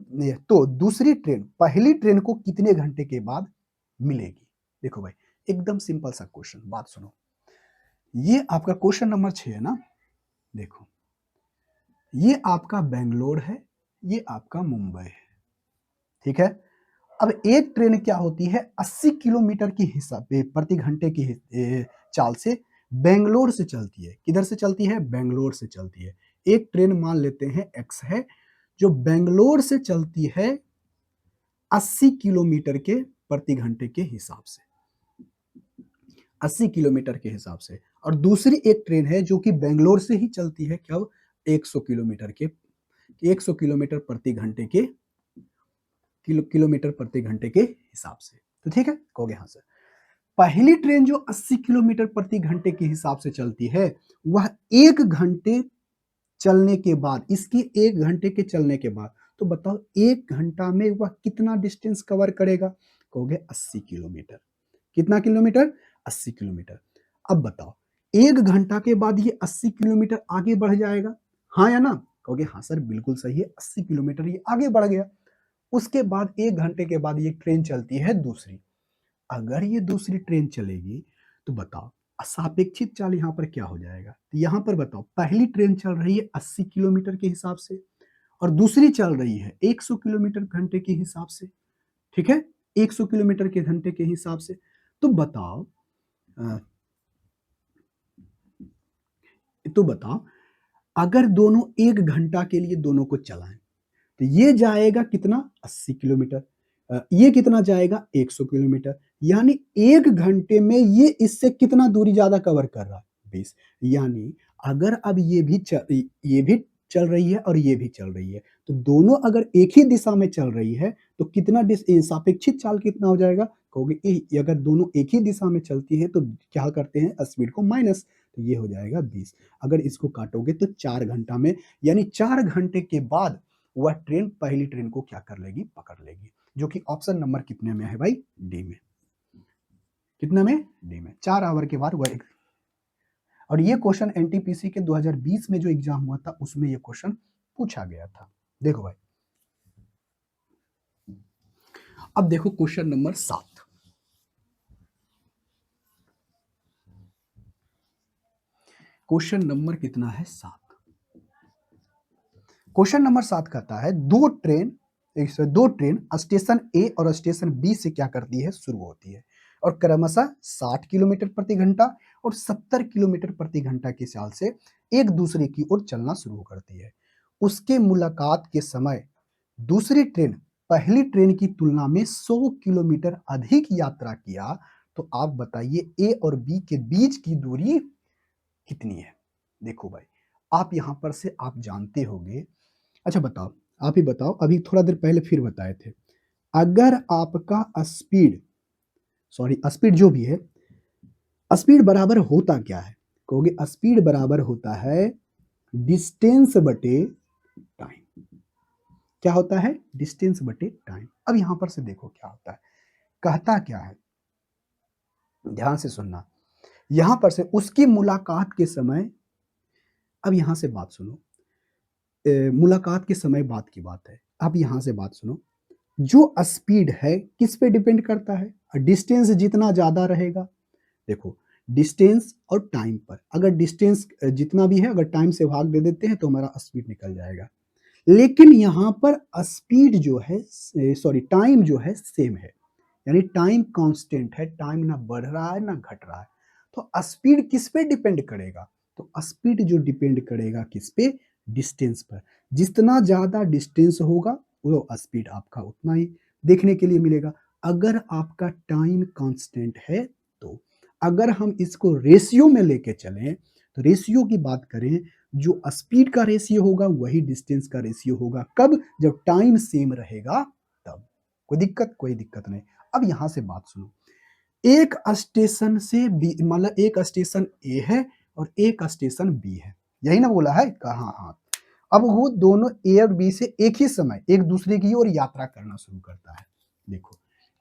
तो दूसरी ट्रेन पहली ट्रेन को कितने घंटे के बाद मिलेगी? देखो भाई, एकदम सिंपल सा क्वेश्चन, बात सुनो। ये आपका क्वेश्चन नंबर 6 है ना। देखो, ये आपका बेंगलोर है, ये आपका मुंबई है, ठीक है। अब एक ट्रेन क्या होती है? 80 किलोमीटर की हिसाब प्रति घंटे की चाल से बेंगलोर से चलती है। किधर से चलती है? बेंगलोर से चलती है। एक ट्रेन मान लेते हैं एक्स है, जो बेंगलोर से चलती है 80 किलोमीटर के प्रति घंटे के हिसाब से, 80 किलोमीटर के हिसाब से। और दूसरी एक ट्रेन है जो कि बेंगलोर से ही चलती है, क्या? 100 किलोमीटर के 100 किलोमीटर प्रति घंटे के किलोमीटर प्रति घंटे के हिसाब से। तो ठीक है, कहोगे हाँ सर। पहली ट्रेन जो 80 किलोमीटर प्रति घंटे के हिसाब से चलती है, वह एक घंटे चलने के बाद, इसकी एक घंटे के चलने के बाद, तो बताओ एक घंटा में वह कितना डिस्टेंस कवर करेगा? कहोगे 80 किलोमीटर। कितना किलोमीटर? 80 किलोमीटर। अब बताओ, एक घंटा के बाद ये 80 किलोमीटर आगे बढ़ जाएगा, हाँ या ना? कहोगे हाँ सर बिल्कुल सही है, 80 किलोमीटर ये आगे बढ़ गया। उसके बाद एक घंटे के बाद ये ट्रेन चलती है दूसरी। अगर ये दूसरी ट्रेन चलेगी, तो बताओ सापेक्षिक चाल यहाँ पर क्या हो जाएगा? तो यहाँ पर बताओ, पहली ट्रेन चल रही है 80 किलोमीटर के हिसाब से और दूसरी चल रही है 100 किलोमीटर घंटे के हिसाब से, ठीक है, 100 किलोमीटर के घंटे के हिसाब से। तो बताओ अ, तो बताओ, अगर दोनों एक घंटा के लिए दोनों को चलाएं, तो ये जाएगा कितना? 80 किलोमीटर। ये कितना जाएगा? 100 किलोमीटर। यानी एक घंटे में ये इससे कितना दूरी ज्यादा कवर कर रहा है? 20। यानी अगर अब ये भी चल रही है और ये भी चल रही है, तो दोनों अगर एक ही दिशा में चल रही है, तो कितना सापेक्षिक चाल कितना हो जाएगा? कहोगे अगर दोनों एक ही दिशा में चलती है तो क्या करते हैं? स्पीड को माइनस, तो ये हो जाएगा 20। अगर इसको काटोगे तो 4 घंटा में, यानी 4 घंटे के बाद वह ट्रेन पहली ट्रेन को क्या कर लेगी? पकड़ लेगी। जो कि ऑप्शन नंबर कितने में है भाई? डी में। कितने में? डी में। 4 आवर के बाद वह। और ये क्वेश्चन एनटीपीसी के 2020 में जो एग्जाम हुआ था उसमें ये क्वेश्चन पूछा गया था। देखो भाई, अब देखो क्वेश्चन नंबर 7। क्वेश्चन नंबर कितना है? 7। क्वेश्चन नंबर 7 कहता है दो ट्रेन स्टेशन ए और स्टेशन बी से क्या करती है? शुरू होती है और क्रमशः 60 किलोमीटर प्रति घंटा और 70 किलोमीटर प्रति घंटा की चाल से एक दूसरे की ओर चलना शुरू करती है। उसके मुलाकात के समय दूसरी ट्रेन पहली ट्रेन की तुलना में 100 किलोमीटर अधिक यात्रा किया, तो आप बताइए ए और बी के बीच की दूरी कितनी है? देखो भाई, आप यहां पर से आप जानते होंगे। अच्छा बताओ, आप ही बताओ, अभी थोड़ा देर पहले फिर बताए थे। अगर आपका स्पीड, सॉरी स्पीड जो भी है, स्पीड बराबर होता क्या है? कहोगे स्पीड बराबर होता है डिस्टेंस बटे टाइम। क्या होता है? डिस्टेंस बटे टाइम। अब यहां पर से देखो क्या होता है, कहता क्या है, ध्यान से सुनना। यहां पर से उसकी मुलाकात के समय, अब यहां से बात सुनो, मुलाकात के समय बात की बात है। अब यहां से बात सुनो, जो स्पीड है किस पे डिपेंड करता है? डिस्टेंस जितना ज़्यादा रहेगा, देखो डिस्टेंस और टाइम पर, अगर डिस्टेंस जितना भी है अगर टाइम से भाग दे देते हैं तो हमारा स्पीड निकल जाएगा। लेकिन यहाँ पर स्पीड जो है सॉरी टाइम जो है सेम है, यानी टाइम कांस्टेंट है, टाइम ना बढ़ रहा है ना घट रहा है। तो स्पीड किस पे डिपेंड करेगा? तो स्पीड जो डिपेंड करेगा किस पे? डिस्टेंस पर। जितना ज़्यादा डिस्टेंस होगा वो स्पीड आपका उतना ही देखने के लिए मिलेगा। अगर आपका टाइम कांस्टेंट है तो अगर हम इसको रेशियो में लेके चलें तो रेशियो की बात करें, जो स्पीड का रेशियो होगा वही डिस्टेंस का रेशियो होगा। कब? जब टाइम सेम रहेगा तब। कोई दिक्कत? कोई दिक्कत नहीं। अब यहां से बात सुनो, एक स्टेशन से बी, मतलब एक स्टेशन ए है और एक स्टेशन बी है, यही ना बोला है? कहा हाँ। अब वो दोनों ए और बी से एक ही समय एक दूसरे की ओर यात्रा करना शुरू करता है। देखो,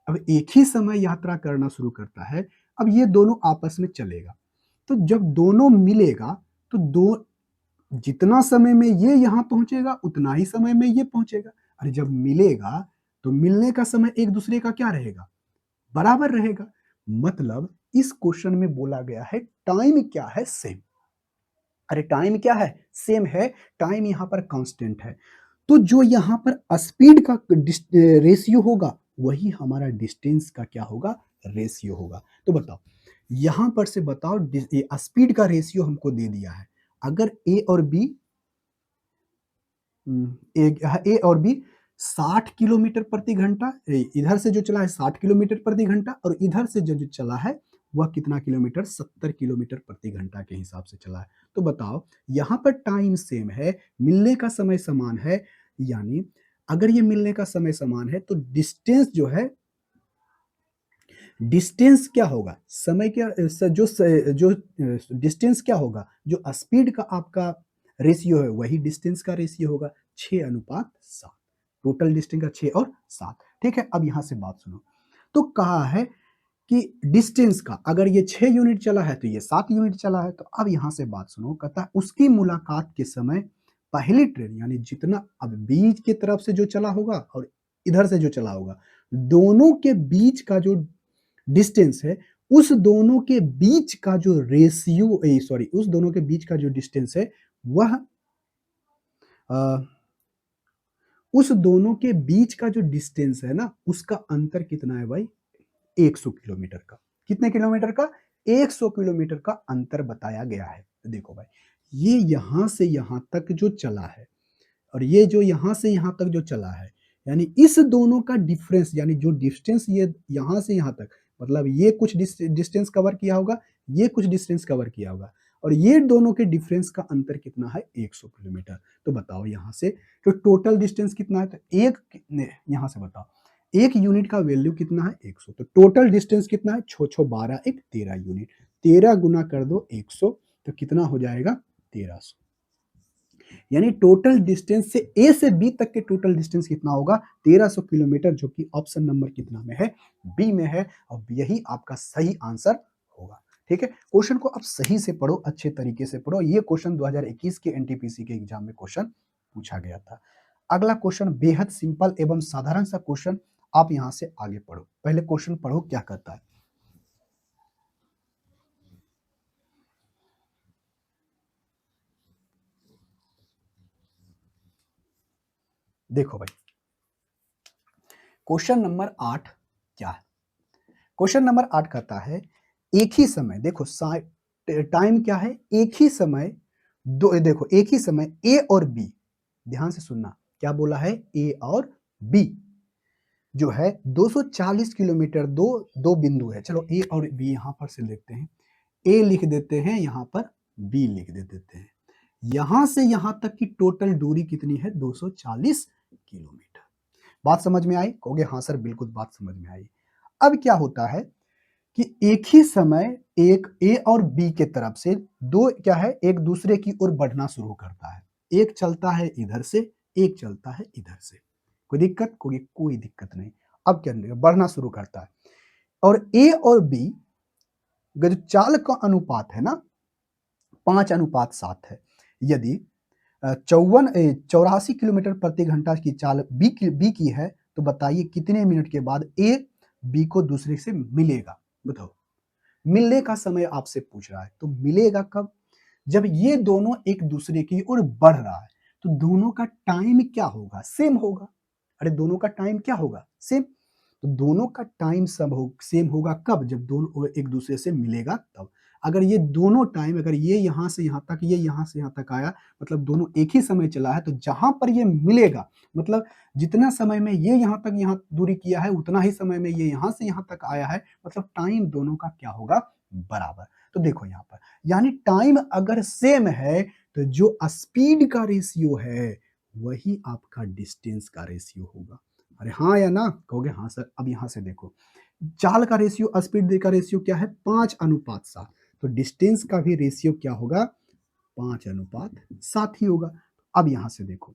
अब एक ही समय यात्रा करना शुरू करता है। अब ये दोनों आपस में चलेगा, तो जब दोनों मिलेगा तो दो जितना समय में ये यहाँ पहुंचेगा उतना ही समय में ये पहुंचेगा। अरे जब मिलेगा तो मिलने का समय एक दूसरे का क्या रहेगा? बराबर रहेगा। मतलब इस क्वेश्चन में बोला गया है टाइम क्या है? सेम। अरे टाइम क्या है? सेम है। टाइम यहाँ पर कांस्टेंट है, तो जो यहाँ पर स्पीड का रेशियो होगा वही हमारा डिस्टेंस का क्या होगा? रेशियो होगा। तो बताओ यहां पर से बताओ, स्पीड का रेशियो हमको दे दिया है। अगर ए और बी ए और बी 60 किलोमीटर प्रति घंटा, इधर से जो चला है 60 किलोमीटर प्रति घंटा और इधर से जो जो चला है वह कितना किलोमीटर? 70 किलोमीटर प्रति घंटा के हिसाब से चला है। तो बताओ यहाँ पर टाइम सेम है, मिलने का समय समान है, यानी अगर ये मिलने का समय समान है तो डिस्टेंस जो है, डिस्टेंस क्या होगा? समय क्या जो डिस्टेंस क्या होगा? जो स्पीड का आपका रेशियो है वही डिस्टेंस का रेशियो होगा, 6:7। टोटल डिस्टेंस का 6 और 7। ठीक है, अब यहां से बात सुनो। तो कहा है कि डिस्टेंस का अगर ये 6 यूनिट चला है तो ये 7 यूनिट चला है। तो अब यहां से बात सुनो, कहता है उसकी मुलाकात के समय पहली ट्रेन, यानी जितना अब बीच की तरफ से जो चला होगा और इधर से जो चला होगा, दोनों के बीच का जो डिस्टेंस है, उस दोनों के बीच का जो रेशियो सॉरी उस दोनों के बीच का जो डिस्टेंस है वह अ, उस दोनों के बीच का जो डिस्टेंस है ना उसका अंतर कितना है भाई? 100 किलोमीटर का। कितने किलोमीटर का? 100 किलोमीटर का अंतर बताया गया है। देखो भाई, ये यहां से यहां तक जो चला है और ये जो यहां से यहां तक जो चला है, यानी इस दोनों का डिफरेंस, यानी जो डिस्टेंस ये यहां से यहां तक, मतलब ये कुछ डिस्टेंस कवर किया होगा, ये कुछ डिस्टेंस कवर किया होगा और ये दोनों के डिफरेंस का अंतर कितना है? 100 किलोमीटर। तो बताओ यहां से तो टोटल डिस्टेंस कितना है? तो एक यहां से बताओ एक यूनिट का वैल्यू कितना है? 100। तो टोटल डिस्टेंस कितना है? छो छो 12 एक 13 यूनिट। 13 गुना कर दो 100 तो कितना हो जाएगा? 1300। यानी टोटल डिस्टेंस से ए से बी तक के टोटल डिस्टेंस कितना होगा? 1300 किलोमीटर, जो कि ऑप्शन नंबर कितना में है? बी में है और यही आपका सही आंसर होगा। ठीक है, क्वेश्चन को अब सही से पढ़ो, अच्छे तरीके से पढ़ो। ये क्वेश्चन 2021 के एनटीपीसी के एग्जाम में क्वेश्चन पूछा गया था। अगला क्वेश्चन बेहद सिंपल एवं साधारण सा क्वेश्चन, आप यहां से आगे पढ़ो। पहले क्वेश्चन पढ़ो क्या कहता है। देखो भाई, क्वेश्चन नंबर 8 क्या है? क्वेश्चन नंबर 8 कहता है एक ही समय, देखो टाइम क्या है? एक ही समय दो, देखो एक ही समय ए और बी, ध्यान से सुनना क्या बोला है? ए और बी जो है 240 किलोमीटर, दो दो बिंदु है। चलो ए और बी यहां पर से देखते हैं, ए लिख देते हैं, यहां पर बी लिख देते हैं। यहां से यहां तक की टोटल दूरी कितनी है? 240 किलोमीटर। बात समझ में आई? कहोगे हाँ सर बिल्कुल बात समझ में आई। अब क्या होता है कि एक ही समय एक ए और बी के तरफ से दो क्या है एक दूसरे की ओर बढ़ना शुरू करता है। एक चलता है इधर से, एक चलता है इधर से। कोई दिक्कत? कोई दिक्कत नहीं। अब क्या बढ़ना शुरू करता है और ए और बी का जो चाल का अनुपात है ना 5:7 है। यदि 84 किलोमीटर प्रति घंटा की चाल बी की है तो बताइए कितने मिनट के बाद ए बी को दूसरे से मिलेगा। बताओ, मिलने का समय आपसे पूछ रहा है, तो मिलेगा कब? जब ये दोनों एक दूसरे की ओर बढ़ रहा है, तो दोनों का टाइम क्या होगा? सेम होगा। अरे दोनों का टाइम क्या होगा? सेम। तो दोनों का टाइम सेम होगा कब? जब दोनों एक दूसरे से मिलेगा तब। अगर ये दोनों टाइम, अगर ये यहाँ से यहाँ तक, ये यहाँ से यहाँ तक आया, मतलब दोनों एक ही समय चला है, तो जहां पर ये मिलेगा, मतलब जितना समय में ये यहाँ तक यहाँ दूरी किया है, उतना ही समय में ये यहाँ से यहाँ तक आया है, मतलब टाइम दोनों का क्या होगा? बराबर। तो देखो यहाँ पर, यानी टाइम अगर सेम है, तो जो स्पीड का रेशियो है वही आपका डिस्टेंस का रेशियो होगा। अरे हाँ या ना? कहोगे हाँ सर। अब यहाँ से देखो, चाल का रेशियो स्पीड का रेशियो क्या है? 5:7। तो डिस्टेंस का भी रेशियो क्या होगा? 5:7 ही होगा। अब यहाँ से देखो,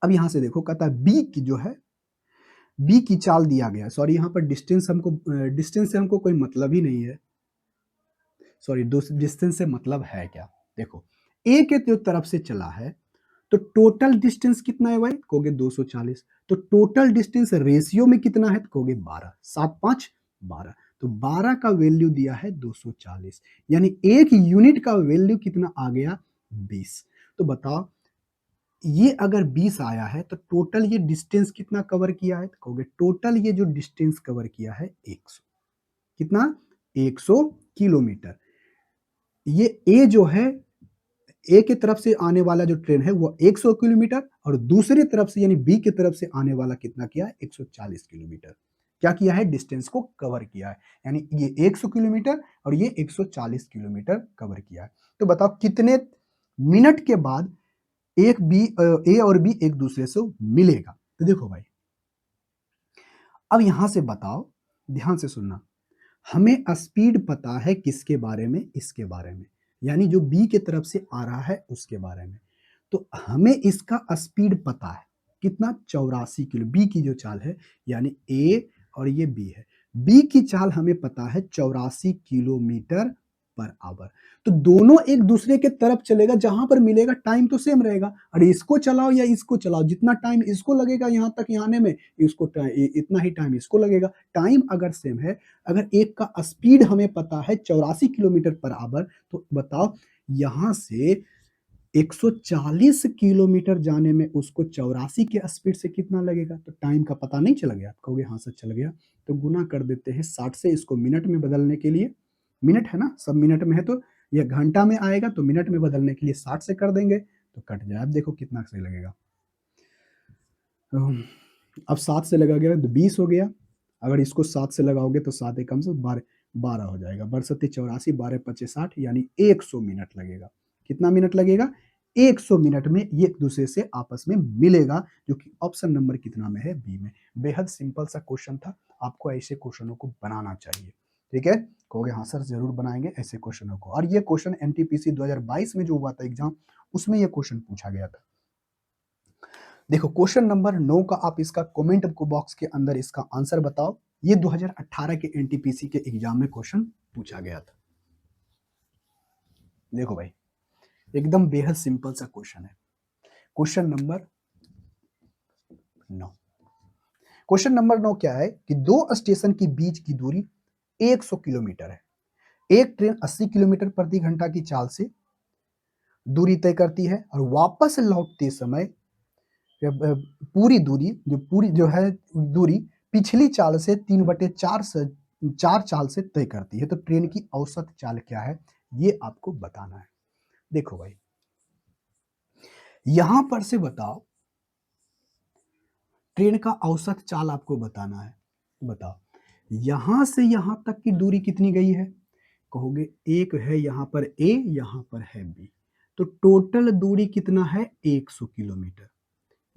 अब यहाँ से देखो, कहता है बी की जो है, बी की चाल दिया गया। सॉरी, यहाँ पर डिस्टेंस हमको, डिस्टेंस से हमको कोई मतलब ही नहीं है। सॉरी, डिस्टेंस से मतलब है क्या? देखो, ए के जो तरफ से चला है, तो टोटल डिस्टेंस कितना है भाई? कहोगे 240। तो टोटल डिस्टेंस रेशियो में कितना है? कहोगे 12। 7 5 12। तो 12 का वैल्यू दिया है 240, यानी एक यूनिट का वैल्यू कितना आ गया? 20। तो बताओ, ये अगर 20 आया है, तो टोटल ये डिस्टेंस कितना कवर किया है? कहोगे टोटल ये जो डिस्टेंस कवर किया है 100। कितना? 100 किलोमीटर। ये ए जो है, ए की तरफ से आने वाला जो ट्रेन है वो 100 किलोमीटर, और दूसरी तरफ से यानी बी की तरफ से आने वाला कितना किया है? 140 किलोमीटर। क्या किया है? डिस्टेंस को कवर किया है, यानी ये 100 किलोमीटर और ये 140 किलोमीटर कवर किया है। तो बताओ कितने मिनट के बाद एक बी ए और बी एक दूसरे से मिलेगा? तो देखो भाई, अब यहां से बताओ, ध्यान से सुनना, हमें स्पीड पता है किसके बारे में? इसके बारे में, यानी जो बी के तरफ से आ रहा है उसके बारे में। तो हमें इसका स्पीड पता है कितना? 84 किलो। बी की जो चाल है, यानी ए और ये बी है, बी की चाल हमें पता है 84 किलोमीटर पर आवर। तो दोनों एक दूसरे के तरफ चलेगा, जहां पर मिलेगा टाइम तो सेम रहेगा। अरे इसको चलाओ या इसको चलाओ, जितना टाइम इसको लगेगा यहां तक यहाँ आने में, इसको इतना ही टाइम इसको लगेगा। टाइम अगर सेम है, अगर एक का स्पीड हमें पता है 84 किलोमीटर पर आवर, तो बताओ यहां से 140 किलोमीटर जाने में उसको 84 के स्पीड से कितना लगेगा? तो टाइम का पता नहीं चल गया? कहोगे हाँ सर चल गया। तो गुना कर देते हैं 60 से, इसको मिनट में बदलने के लिए, मिनट है ना, सब मिनट में है, तो ये घंटा में आएगा, तो मिनट में बदलने के लिए 60 से कर देंगे तो कट जाए। अब देखो कितना सही लगेगा। अब 7 से लगा गया तो 20 हो गया। अगर इसको 7 से लगाओगे तो 7 एकम से 12 12 हो जाएगा। 12 84 12 25 60, यानी 100 मिनट लगेगा। कितना मिनट लगेगा? 100 मिनट में ये एक दूसरे से आपस में मिलेगा, जो कि ऑप्शन नंबर कितना में है? बी में। बेहद सिंपल सा क्वेश्चन था, आपको ऐसे क्वेश्चनों को बनाना चाहिए। ठीक है, कहोगे हाँ सर जरूर बनाएंगे ऐसे क्वेश्चनों को। और ये क्वेश्चन एनटीपीसी 2022 में जो हुआ था एग्जाम, उसमें ये क्वेश्चन पूछा गया था। देखो क्वेश्चन नंबर 9 का आप इसका कमेंट बॉक्स के अंदर इसका आंसर बताओ। ये 2018 के एनटीपीसी के एग्जाम में क्वेश्चन पूछा गया था। देखो भाई, एकदम बेहद सिंपल सा क्वेश्चन है। क्वेश्चन नंबर 9, क्वेश्चन नंबर 9 क्या है कि दो स्टेशन के बीच की दूरी 100 किलोमीटर है। एक ट्रेन 80 किलोमीटर प्रति घंटा की चाल से दूरी तय करती है, और वापस लौटते समय पूरी दूरी, पूरी जो है दूरी पिछली चाल से 3/4 से 4 चाल से तय करती है। तो ट्रेन की औसत चाल क्या है, ये आपको बताना है। देखो भाई, यहां पर से बताओ, ट्रेन का औसत चाल आपको बताना है। बताओ यहां से यहां तक की दूरी कितनी गई है? कहोगे एक है यहां पर ए, यहां पर है बी, तो टोटल दूरी कितना है? 100 किलोमीटर।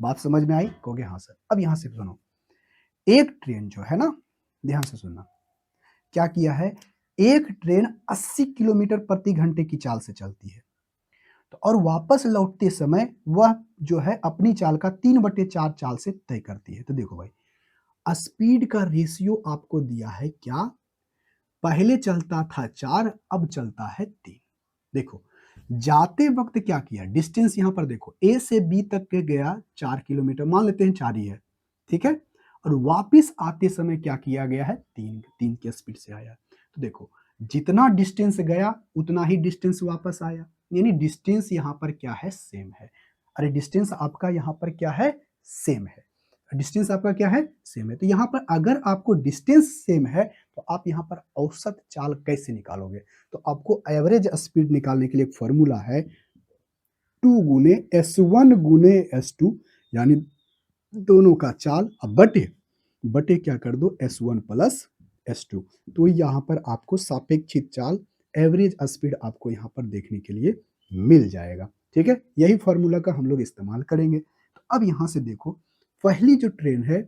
बात समझ में आई? कहोगे हाँ सर। अब यहां से सुनो, एक ट्रेन जो है ना, ध्यान से सुनना, क्या किया है, एक ट्रेन 80 किलोमीटर प्रति घंटे की चाल से चलती है, तो और वापस लौटते समय वह जो है अपनी चाल का 3/4 चाल से तय करती है। तो देखो भाई, स्पीड का रेशियो आपको दिया है क्या? पहले चलता था 4, अब चलता है 3। देखो जाते वक्त क्या किया, डिस्टेंस यहां पर देखो, ए से बी तक के गया 4 किलोमीटर, मान लेते हैं 4 ही है, ठीक है। और वापस आते समय क्या किया गया है, 3 के स्पीड से आया। तो देखो जितना डिस्टेंस गया उतना ही डिस्टेंस वापस आया, यानी डिस्टेंस यहाँ पर क्या है, सेम है। अरे डिस्टेंस आपका यहाँ पर क्या है, सेम है। डिस्टेंस आपका क्या है, सेम है। तो यहाँ पर अगर आपको डिस्टेंस सेम है तो आप यहाँ पर औसत चाल कैसे निकालोगे? तो आपको एवरेज स्पीड निकालने के लिए एक फॉर्मूला है 2 गुने S1 गुने S2, यानी दोनों का चाल, अब बटे बटे क्या कर दो, S1 प्लस S2। तो यहाँ पर आपको सापेक्षिक चाल, एवरेज स्पीड आपको यहाँ पर देखने के लिए मिल जाएगा। ठीक है, यही फॉर्मूला का हम लोग इस्तेमाल करेंगे। तो अब यहाँ से देखो, पहली जो ट्रेन है,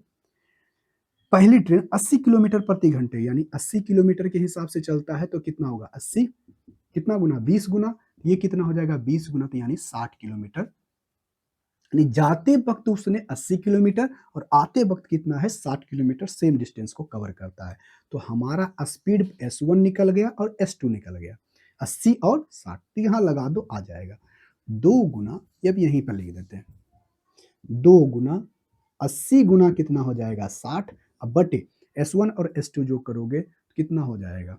पहली ट्रेन 80 किलोमीटर प्रति घंटे, यानी 80 किलोमीटर के हिसाब से चलता है, तो कितना होगा 80 कितना गुना 20 गुना, ये कितना हो जाएगा 20 गुना, तो यानी 60 किलोमीटर। यानी जाते वक्त उसने 80 किलोमीटर और आते वक्त कितना है, 60 किलोमीटर, सेम डिस्टेंस को कवर करता है। तो हमारा स्पीड S1 निकल गया और S2 निकल गया, 80 और 60, तो यहाँ लगा दो, आ जाएगा 2 गुना, अब यहीं पर लिख देते हैं 2 गुना 80 गुना कितना हो जाएगा 60, अब बटे S1 और S2 जो करोगे कितना हो जाएगा,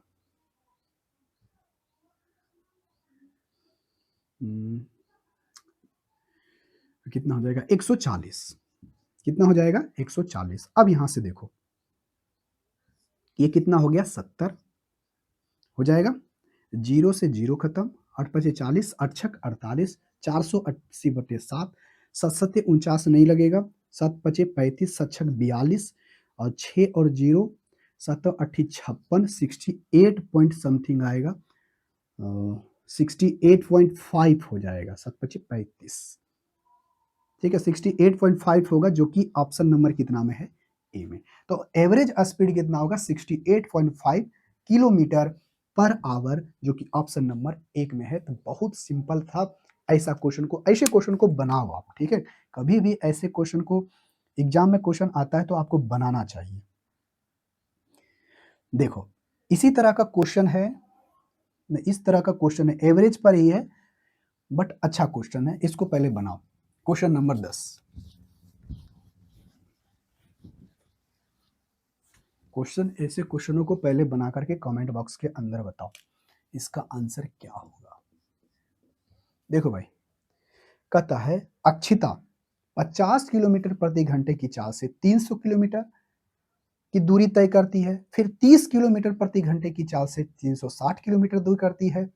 कितना हो जाएगा 140, कितना हो जाएगा 140। अब यहां से देखो ये कितना हो गया 70 हो जाएगा, जीरो से जीरो खत्म, 8 पचे 40, 8 छक 48, 480 बटे 7, 7 सत्ते 49 नहीं लगेगा, 7 पचे 35, 7 छक 42 और 6 और जीरो 7 अट्ठी 56, 68 पॉइंट समथिंग आएगा, 68.5 हो जाएगा, 7 पचे 35। ठीक है, 68.5 होगा, जो कि ऑप्शन नंबर कितना में है, ए में। तो एवरेज स्पीड कितना होगा 68.5 किलोमीटर पर आवर, जो कि ऑप्शन नंबर 1 में है। तो बहुत सिंपल था, ऐसा क्वेश्चन को, ऐसे क्वेश्चन को बनाओ आप। ठीक है, कभी भी ऐसे क्वेश्चन को एग्जाम में क्वेश्चन आता है तो आपको बनाना चाहिए। देखो इसी तरह का क्वेश्चन है, इस तरह का क्वेश्चन है, एवरेज पर ही है बट अच्छा क्वेश्चन है, इसको पहले बनाओ। क्वेश्चन नंबर 10, क्वेश्चन, ऐसे क्वेश्चनों को पहले बना करके कमेंट बॉक्स के अंदर बताओ इसका आंसर क्या होगा। देखो भाई, कहता है अक्षिता 50 किलोमीटर प्रति घंटे की चाल से 300 किलोमीटर की दूरी तय करती है, फिर 30 किलोमीटर प्रति घंटे की चाल से 360 किलोमीटर दूर करती है,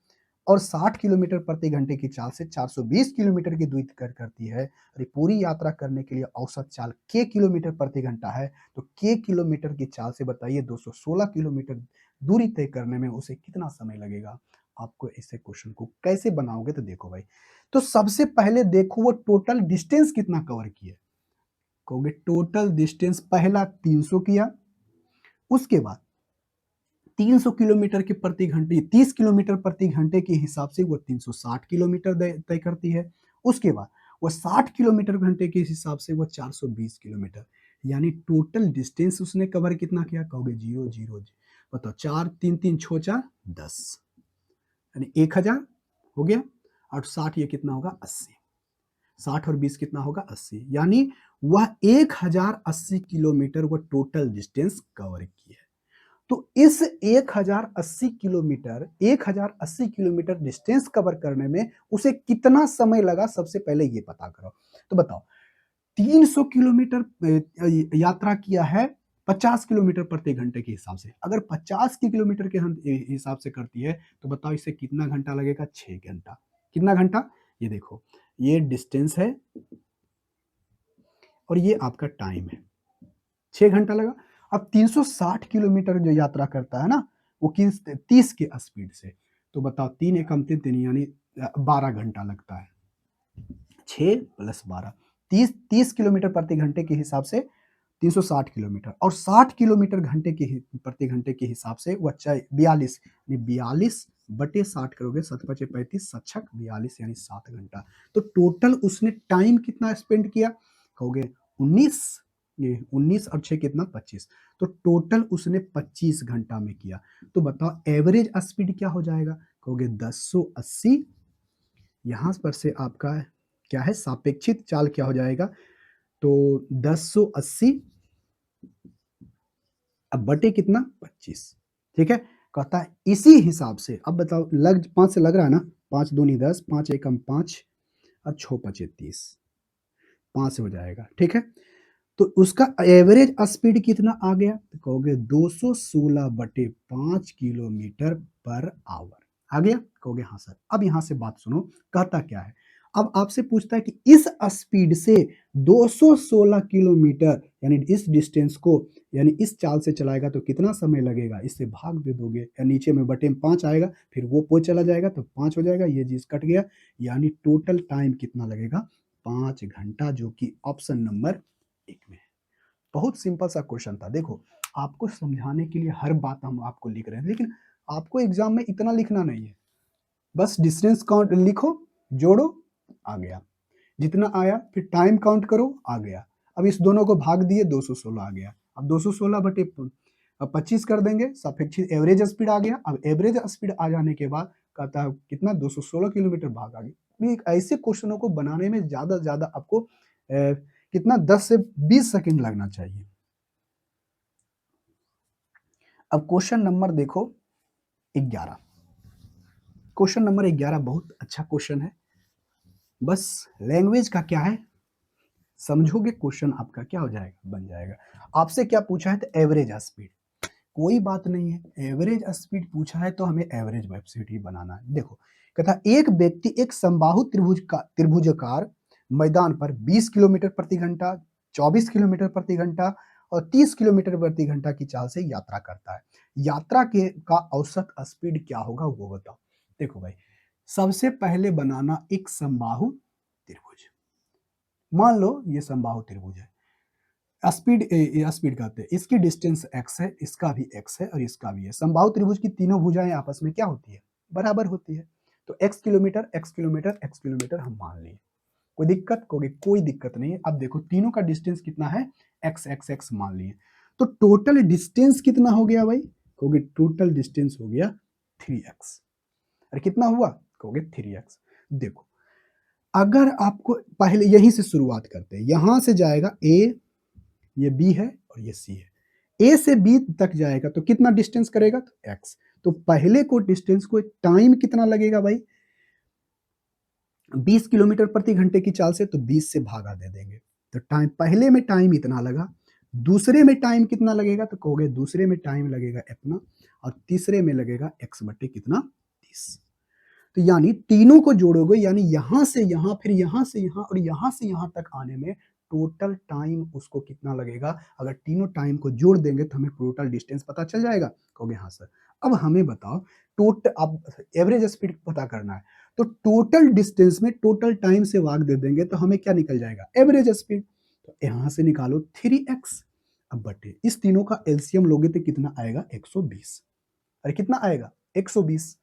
और 60 किलोमीटर प्रति घंटे की चाल से 420 किलोमीटर की दूरी तय करती है। और ये पूरी यात्रा करने के लिए औसत चाल के किलोमीटर प्रति घंटा है। तो के किलोमीटर की चाल से बताइए 216 किलोमीटर दूरी तय करने में उसे कितना समय लगेगा। आपको ऐसे क्वेश्चन को कैसे बनाओगे, तो देखो भाई, तो सबसे पहले देखो वो टोटल डिस्टेंस कितना कवर किया, कहोगे टोटल डिस्टेंस पहला 300 किया, उसके बाद 300 किलोमीटर के प्रति घंटे, 30 किलोमीटर प्रति घंटे के हिसाब से वो 360 किलोमीटर तय करती है। उसके बाद वो 60 किलोमीटर घंटे के हिसाब से वो 420 किलोमीटर, यानी टोटल डिस्टेंस उसने कवर कितना किया, कहोगे 0 0 बताओ, 4 3 3 6 4 10, यानी 1000 हो गया, और 60 ये कितना होगा 80, 60 और 20 कितना होगा 80, यानी वह 1080 किलोमीटर वो टोटल डिस्टेंस कवर की है। तो इस 1080 किलोमीटर डिस्टेंस कवर करने में उसे कितना समय लगा, सबसे पहले ये पता करो। तो बताओ 300 किलोमीटर यात्रा किया है 50 किलोमीटर प्रति घंटे के हिसाब से, अगर 50 किलोमीटर के हिसाब से करती है तो बताओ इसे कितना घंटा लगेगा, 6 घंटा। कितना घंटा, ये देखो ये डिस्टेंस है और ये आपका टाइम है, 6 घंटा लगा। अब 360 किलोमीटर जो यात्रा करता है ना, वो किस 30 के स्पीड से, तो बताओ 3 एकम 3 3 यानी 12 घंटा लगता है, 6 प्लस 12, 30 किलोमीटर प्रति घंटे के हिसाब से 360 किलोमीटर, और 60 किलोमीटर घंटे के प्रति घंटे के हिसाब से वो 42, यानी 42 बटे 60 करोगे, 7 पचे 35, 7 छक 42, यानी 7 घंटा। तो टोटल उसने टाइम कितना स्पेंड किया, कहोगे 19, ये 19 और 6 कितना 25, तो टोटल उसने 25 घंटा में किया। तो बताओ एवरेज स्पीड क्या हो जाएगा, कहोगे 1080, यहां पर से आपका क्या है सापेक्षिक चाल क्या हो जाएगा, तो 1080 अब बटे कितना 25, ठीक है। कहता है इसी हिसाब से अब बताओ, लग 5 से लग रहा है ना, 5 दूनी 10, 5 एकम 5 और 6 पचे 30, 5 से हो जाएगा, ठीक है। तो उसका एवरेज स्पीड कितना आ गया, तो कहोगे 216 बटे 5 किलोमीटर पर आवर आ गया, कहोगे हाँ सर। अब यहां से बात सुनो, कहता क्या है, अब आपसे पूछता है कि इस स्पीड से 216 किलोमीटर यानी इस डिस्टेंस को, यानी इस चाल से चलाएगा तो कितना समय लगेगा, इससे भाग दे दोगे, या नीचे में बटे में 5 आएगा, फिर वो पो चला जाएगा तो 5 हो जाएगा, ये चीज कट गया, यानी टोटल टाइम कितना लगेगा, 5 घंटा, जो कि ऑप्शन नंबर 1 में है। बहुत सिंपल सा क्वेश्चन था। देखो, आपको समझाने के लिए हर बात हम आपको लिख रहे हैं, लेकिन आपको एग्जाम में इतना लिखना नहीं है, बस डिस्टेंस काउंट लिखो, जोड़ो, आ गया, जितना आया, फिर टाइम काउंट करो, आ गया। अब इस दोनों को भाग दिए, 216 आ गया। अब 216 बटे 25 कर देंगे, सापेक्षिक एवरेज स्पीड आ गया। अब एवरेज स्पीड आ जाने के बाद कहता है कितना, 216 किलोमीटर भाग आ गया। एक ऐसे क्वेश्चनों को बनाने में ज्यादा से ज्यादा आपको कितना 10 से 20 सेकंड लगना चाहिए। अब क्वेश्चन नंबर देखो 11, क्वेश्चन नंबर 11 बहुत अच्छा क्वेश्चन है। बस लैंग्वेज का क्या है, समझोगे क्वेश्चन आपका क्या हो जाएगा, बन जाएगा। आपसे क्या पूछा है, तो एवरेज स्पीड, कोई बात नहीं है, एवरेज स्पीड पूछा है तो हमें एवरेज वेलोसिटी ही बनाना है। देखो, कहता एक व्यक्ति एक समबाहु त्रिभुजाकार मैदान पर 20 किलोमीटर प्रति घंटा, 24 किलोमीटर प्रति घंटा और 30 किलोमीटर प्रति घंटा की चाल से यात्रा करता है। यात्रा के का औसत स्पीड क्या होगा वो बताओ। देखो भाई, सबसे पहले बनाना एक समबाहु त्रिभुज, मान लो ये समबाहु त्रिभुज है, स्पीड स्पीड कहते हैं, इसकी डिस्टेंस x है, इसका भी x है और इसका भी है। समबाहु त्रिभुज की तीनों भुजाएं आपस में क्या होती है, बराबर होती है। तो x kilometre x kilometre x kilometre हम मान लिए, कोई दिक्कत, कोई दिक्कत नहीं है। अब देखो तीनों का डिस्टेंस कितना है, x x x मान लिए, तो टोटल डिस्टेंस कितना हो गया भाई, कहोगे टोटल डिस्टेंस हो गया 3x। अरे कितना हुआ, कहोगे 3x। देखो, अगर आपको पहले यहीं से शुरुआत करते हैं, यहां से जाएगा a, ये बी है और ये सी है, ए से बी तक जाएगा तो कितना डिस्टेंस करेगा, तो एक्स। तो पहले को डिस्टेंस को टाइम कितना लगेगा भाई, 20 किलोमीटर प्रति घंटे की चाल से, तो 20 से भागा दे देंगे, तो टाइम पहले में टाइम इतना लगा, दूसरे में टाइम कितना लगेगा, तो कहोगे दूसरे में टाइम लगेगा इतना, और तीसरे में लगेगा एक्स बटे कितना 30। तो यानी तीनों को जोड़ोगे, यानी यहां से यहां, फिर यहां से यहां और यहां से यहां तक आने में टोटल टाइम उसको कितना लगेगा। अगर तीनों टाइम को जोड़ देंगे तो हमें टोटल डिस्टेंस पता चल जाएगा, कहोगे हाँ सर। अब हमें बताओ, टोटल अब एवरेज स्पीड पता करना है, तो टोटल डिस्टेंस में टोटल टाइम से भाग दे देंगे तो हमें क्या निकल जाएगा, एवरेज स्पीड। तो यहां से निकालो 3x, अब बटे इस तीनों का एलसीएम लोगे तो कितना आएगा, 120। अरे कितना आएगा, 120।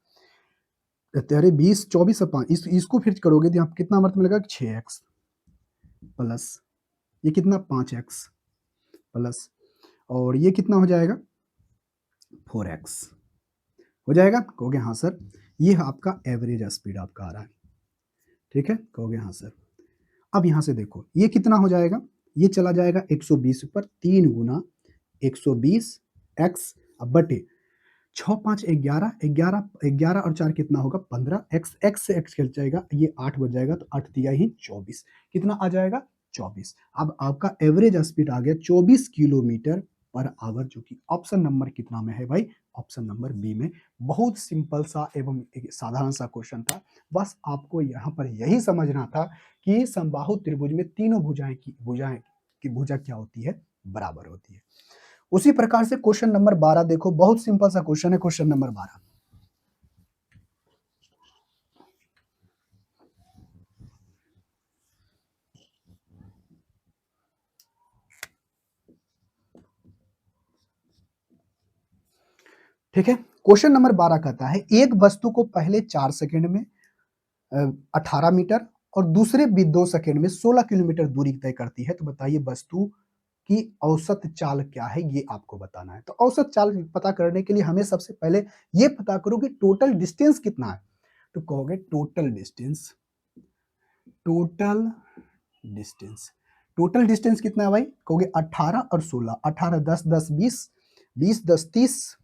अरे 20 24 और 5, इसको फिर करोगे तो यहाँ कितना मतलब मिलेगा, 6x प्लस ये कितना 5x प्लस, और ये कितना हो जाएगा 4x हो जाएगा, कहोगे हाँ सर। ये आपका एवरेज स्पीड आपका आ रहा है, ठीक है, कहोगे हाँ सर। अब यहाँ से देखो ये कितना हो जाएगा, ये चला जाएगा 120 पर 3 गुना 120 एक्स, अब बटे 6 5 11 11 11 और 4 कितना होगा 15, एक्स एक्स से एक्स कट जाएगा, ये 8 बच जाएगा, तो 8 दिया ही 24, कितना आ जाएगा 24। अब आपका एवरेज स्पीड आ गया 24 किलोमीटर पर आवर, जो कि ऑप्शन नंबर कितना में है भाई, ऑप्शन नंबर बी में। बहुत सिंपल सा एवं एक साधारण सा क्वेश्चन था, बस आपको यहाँ पर यही समझना था कि समबाहु त्रिभुज में तीनों भुजा क्या होती है, बराबर होती है। उसी प्रकार से क्वेश्चन नंबर 12 देखो, बहुत सिंपल सा क्वेश्चन है, क्वेश्चन नंबर 12। ठीक है, क्वेश्चन नंबर 12 कहता है एक वस्तु को पहले 4 सेकंड में 18 मीटर और दूसरे भी 2 सेकंड में 16 किलोमीटर दूरी तय करती है, तो बताइए वस्तु की औसत चाल क्या है, ये आपको बताना है। तो औसत चाल पता करने के लिए हमें सबसे पहले ये पता करो कि टोटल डिस्टेंस कितना है, तो कहोगे total distance, total distance, total distance कितना है भाई, कहोगे 18 और 16, 18 10 10 20 20 10 30,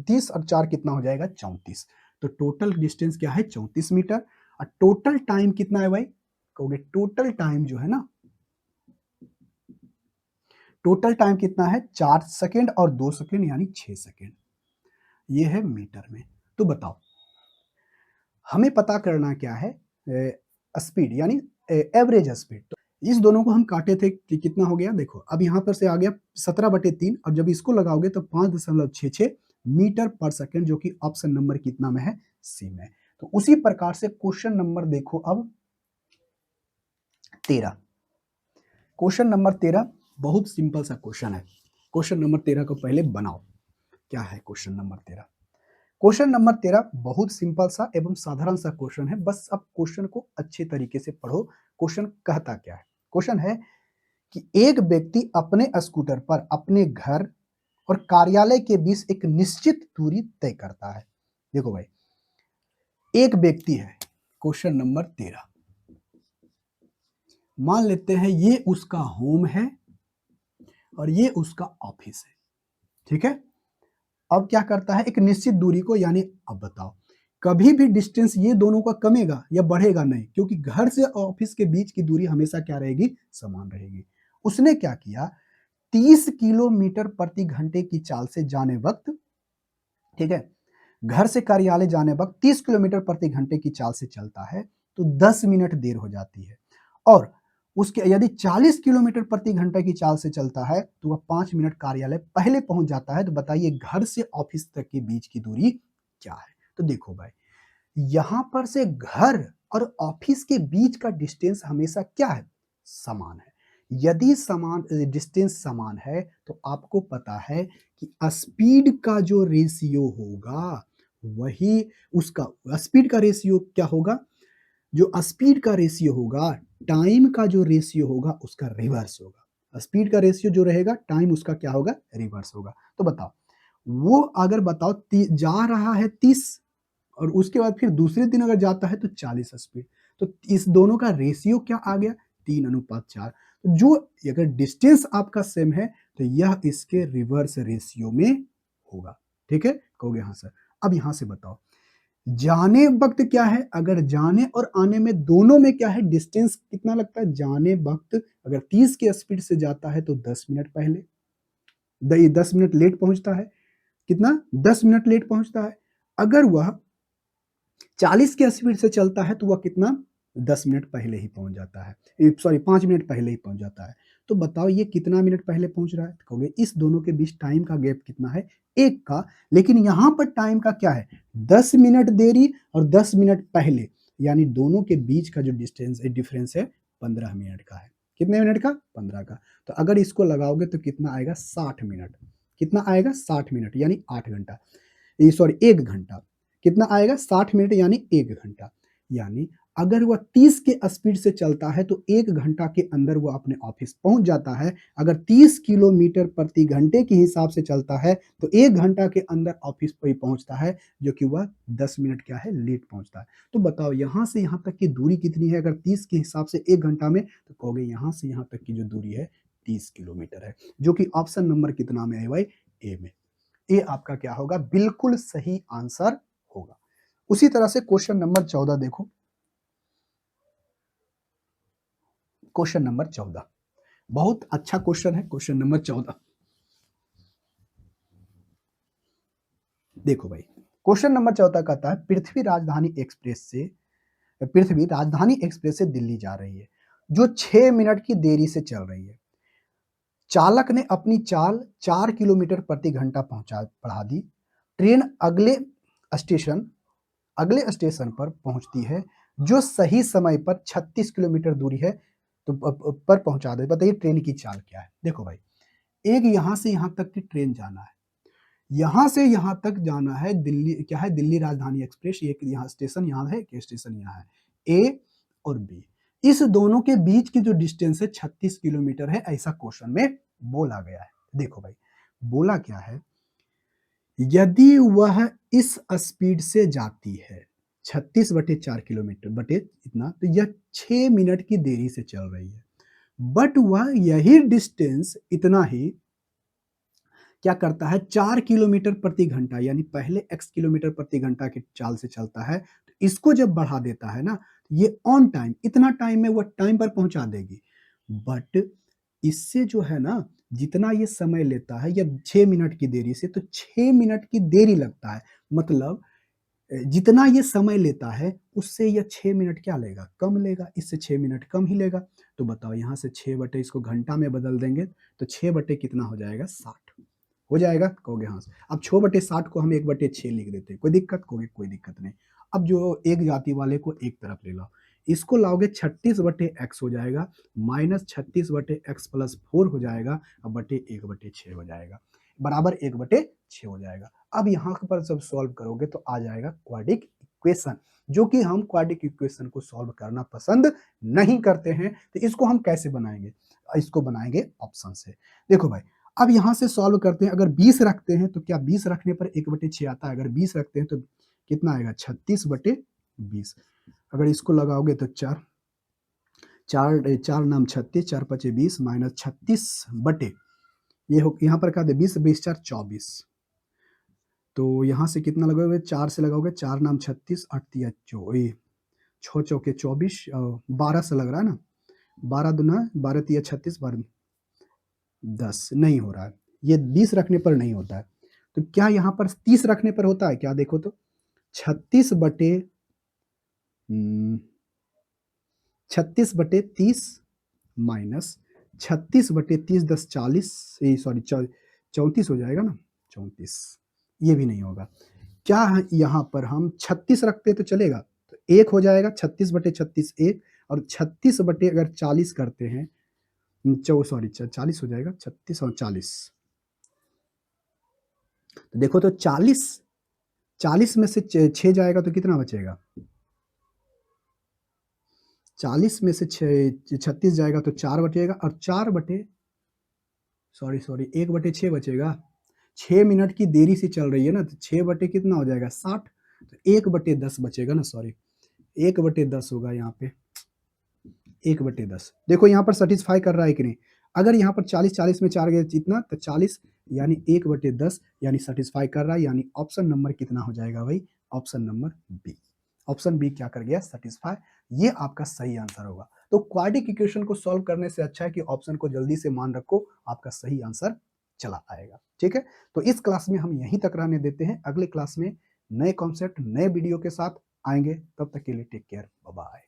30 और 4 कितना हो जाएगा 34। तो टोटल डिस्टेंस क्या है 34 मीटर। और टोटल टाइम कितना है भाई, कहोगे टोटल टाइम जो है ना, टोटल टाइम कितना है 4 सेकेंड और 2 सेकेंड यानी 6 सेकेंड। ये है मीटर में। तो बताओ हमें पता करना क्या है स्पीड यानी एवरेज स्पीड। तो इस दोनों को हम काटे थे कि कितना हो गया, देखो अब यहाँ पर से आ गया 17/3 और जब इसको लगाओगे तो 5.66 मीटर पर सेकेंड, जो कि ऑप्शन नंबर कितना में है, सी में। तो उसी प्रकार से क्वेश्चन नंबर देखो अब 13। क्वेश्चन नंबर 13 बहुत सिंपल सा क्वेश्चन है। क्वेश्चन नंबर 13 को पहले बनाओ। क्या है क्वेश्चन नंबर 13? क्वेश्चन नंबर 13 बहुत सिंपल सा एवं साधारण सा क्वेश्चन है। बस अब क्वेश्चन को अच्छे तरीके से पढ़ो। क्वेश्चन कहता क्या है? क्वेश्चन है कि एक व्यक्ति अपने स्कूटर पर अपने घर और कार्यालय के बीच एक निश्चित दूरी तय करता है। देखो भाई, एक व्यक्ति है, क्वेश्चन नंबर 13, मान लेते हैं ये उसका होम है और ये उसका ऑफिस है, ठीक है। अब क्या करता है, एक निश्चित दूरी को, यानी अब बताओ कभी भी डिस्टेंस ये दोनों का कमेगा या बढ़ेगा नहीं, क्योंकि घर से ऑफिस के बीच की दूरी हमेशा क्या रहेगी, समान रहेगी। उसने क्या किया, 30 किलोमीटर प्रति घंटे की चाल से जाने वक्त, ठीक है, घर से कार्यालय जाने वक्त 30 किलोमीटर प्रति घंटे की चाल से चलता है तो 10 मिनट देर हो जाती है। और उसके यदि 40 किलोमीटर प्रति घंटे की चाल से चलता है तो वह 5 मिनट कार्यालय पहले पहुंच जाता है। तो बताइए घर से ऑफिस तक के बीच की दूरी क्या है? तो देखो भाई, यहां पर से घर और ऑफिस के बीच का डिस्टेंस हमेशा क्या है, समान है। यदि समान डिस्टेंस समान है तो आपको पता है कि स्पीड का जो रेशियो होगा वही उसका, स्पीड का रेशियो क्या होगा, जो स्पीड का रेशियो होगा टाइम का जो रेशियो होगा उसका रिवर्स होगा। स्पीड का रेशियो जो रहेगा टाइम उसका क्या होगा, रिवर्स होगा। तो बताओ वो अगर बताओ जा रहा है 30 और उसके बाद फिर दूसरे दिन अगर जाता है तो 40 स्पीड, तो इस दोनों का रेशियो क्या आ गया, 3:4। तो जो अगर डिस्टेंस आपका सेम है तो यह इसके रिवर्स रेशियो में होगा। ठीक है, कहोगे हाँ सर। अब यहां से बताओ जाने वक्त क्या है, अगर जाने और आने में दोनों में क्या है, डिस्टेंस कितना लगता है, जाने वक्त अगर 30 की स्पीड से जाता है तो 10 मिनट पहले, 10 मिनट लेट पहुंचता है। कितना, 10 मिनट लेट पहुंचता है। अगर वह 40 की स्पीड से चलता है तो वह कितना, 10 मिनट पहले ही पहुंच जाता है, सॉरी 5 मिनट पहले ही पहुंच जाता है। तो बताओ ये कितना मिनट पहले पहुंच रहा है, तो कहोगे इस दोनों के बीच टाइम का गैप कितना है, एक का। लेकिन यहां पर टाइम का क्या है, 10 मिनट देरी और 10 मिनट पहले, यानी दोनों के बीच का जो डिस्टेंस डिफरेंस है 15 मिनट का है। कितने मिनट का, 15 का। तो अगर इसको लगाओगे तो कितना आएगा, 60 मिनट। कितना आएगा, 60 मिनट यानी 8 घंटा, सॉरी 1 घंटा। कितना आएगा, 60 मिनट यानी 1 घंटा। यानी अगर वह 30 के स्पीड से चलता है तो 1 घंटा के अंदर वह अपने ऑफिस पहुंच जाता है। अगर 30 किलोमीटर प्रति घंटे के हिसाब से चलता है तो 1 घंटा के अंदर ऑफिस पर ही पहुंचता है, जो कि वह 10 मिनट क्या है, लेट पहुंचता है। तो बताओ यहां से यहां तक की दूरी कितनी है, अगर 30 के हिसाब से 1 घंटा में, तो कहोगे यहां से यहां तक की जो दूरी है 30 किलोमीटर है, जो कि ऑप्शन नंबर कितना में है भाई, ए में। ये आपका क्या होगा, बिल्कुल सही आंसर होगा। उसी तरह से क्वेश्चन नंबर 14 देखो। क्वेश्चन नंबर 14 बहुत अच्छा क्वेश्चन है। क्वेश्चन नंबर 14 देखो भाई, क्वेश्चन नंबर 14 कहता है पृथ्वी राजधानी एक्सप्रेस से दिल्ली जा रही है जो 6 मिनट की देरी से चल रही है। चालक ने अपनी चाल 4 किलोमीटर प्रति घंटा पहुंचा बढ़ा दी। ट्रेन स्टेशन अगले स्टेशन पर पहुंचती है जो सही समय पर 36 किलोमीटर दूरी है, तो पर पहुंचा दे। बताइए ट्रेन की चाल क्या है। देखो भाई, एक यहां से यहां तक की ट्रेन जाना है, यहां से यहां तक जाना है, दिल्ली क्या है, दिल्ली राजधानी एक्सप्रेस। एक यहाँ स्टेशन यहाँ है, एक स्टेशन यहाँ है, ए और बी। इस दोनों के बीच की जो डिस्टेंस है 36 किलोमीटर है, ऐसा क्वेश्चन में बोला गया है। देखो भाई बोला क्या है, यदि वह इस स्पीड से जाती है 36/4 किलोमीटर बटे इतना, तो यह 6 मिनट की देरी से चल रही है। बट वह यही डिस्टेंस इतना ही क्या करता है 4 किलोमीटर प्रति घंटा, यानी पहले x किलोमीटर प्रति घंटा की चाल से चलता है, तो इसको जब बढ़ा देता है ना, ये ऑन टाइम इतना टाइम में वो टाइम पर पहुंचा देगी। बट इससे जो है ना, जितना ये समय लेता है या 6 मिनट की देरी से, तो 6 मिनट की देरी लगता है। मतलब जितना ये समय लेता है उससे ये 6 मिनट क्या लेगा, कम लेगा, इससे 6 मिनट कम ही लेगा। तो बताओ यहाँ से 6 बटे इसको घंटा में बदल देंगे तो 6 बटे कितना हो जाएगा, 60 हो जाएगा, कहोगे हाँ। अब 6 बटे 60 को हम 1 बटे 6 लिख देते हैं, कोई दिक्कत, कहोगे कोई दिक्कत नहीं। अब जो एक जाति वाले को एक तरफ ले लो, इसको लाओगे 36 बटे एक्स हो जाएगा, माइनस 36 बटे एक्स प्लस 4 हो जाएगा, अब बटे 1 बटे 6 हो जाएगा, बराबर 1 बटे 6 हो जाएगा। अब यहाँ पर जब सॉल्व करोगे तो आ जाएगा क्वाड्रिक इक्वेशन, जो कि हम क्वाड्रिक इक्वेशन को सॉल्व करना पसंद नहीं करते हैं। तो इसको हम कैसे बनाएंगे, इसको बनाएंगे ऑप्शन से। देखो भाई, अब यहाँ से सॉल्व करते हैं। अगर 20 रखते हैं तो क्या 20 रखने पर 1 बटे 6 आता है, अगर 20 रखते हैं तो कितना आएगा, 36 बटे 20। अगर इसको लगाओगे तो 4 4 4 नाम 36, 4 पचे 20 माइनस 36 बटे, ये हो यहाँ पर क्या दे, 20 20 4 24। तो यहाँ से कितना लगाओगे, 4 से लगाओगे, 4 नाम 36, 8 तिया 6 चौके 24, 12 से लग रहा है ना, 12 दूना 12 तिया 36, 12 10, नहीं हो रहा है, ये 20 रखने पर नहीं होता है। तो क्या यहाँ पर 30 रखने पर होता है क्या, देखो तो 36 बटे 36 बटे 30 माइनस 36 बटे 30 10 40, सॉरी 34 हो जाएगा ना, 34, ये भी नहीं होगा। क्या है, यहाँ पर हम 36 रखते तो चलेगा, तो 1 हो जाएगा, 36 बटे 36 1, और 36 बटे अगर 40 करते हैं, सॉरी 40 हो जाएगा, 36 और 40, तो देखो तो 40 में से 6 जाएगा तो कितना बचेगा, 40 में से 36 जाएगा तो 4 बचेगा, और 4 बटे सॉरी 1 बटे 6 बचेगा। 6 मिनट की देरी से चल रही है ना, तो 6 बटे कितना हो जाएगा, 60, तो 1 बटे 10 बचेगा ना, सॉरी 1 बटे 10 होगा यहाँ पे, 1 बटे 10। देखो यहाँ पर सेटिस्फाई कर रहा है कि नहीं, अगर यहाँ पर 40 40 में 4 गए जितना, तो 40 यानी 1 बटे 10, यानी सेटिस्फाई कर रहा है, यानी ऑप्शन नंबर कितना हो जाएगा भाई, option number B. Option B क्या कर गया, सेटिस्फाई, ये आपका सही आंसर होगा। तो क्वाड्रिक इक्वेशन को सॉल्व करने से अच्छा है कि ऑप्शन को जल्दी से मान रखो, आपका सही आंसर चला आएगा। ठीक है, तो इस क्लास में हम यहीं तक रहने देते हैं, अगले क्लास में नए कॉन्सेप्ट नए वीडियो के साथ आएंगे, तब तक के लिए टेक केयर, बाय बाय।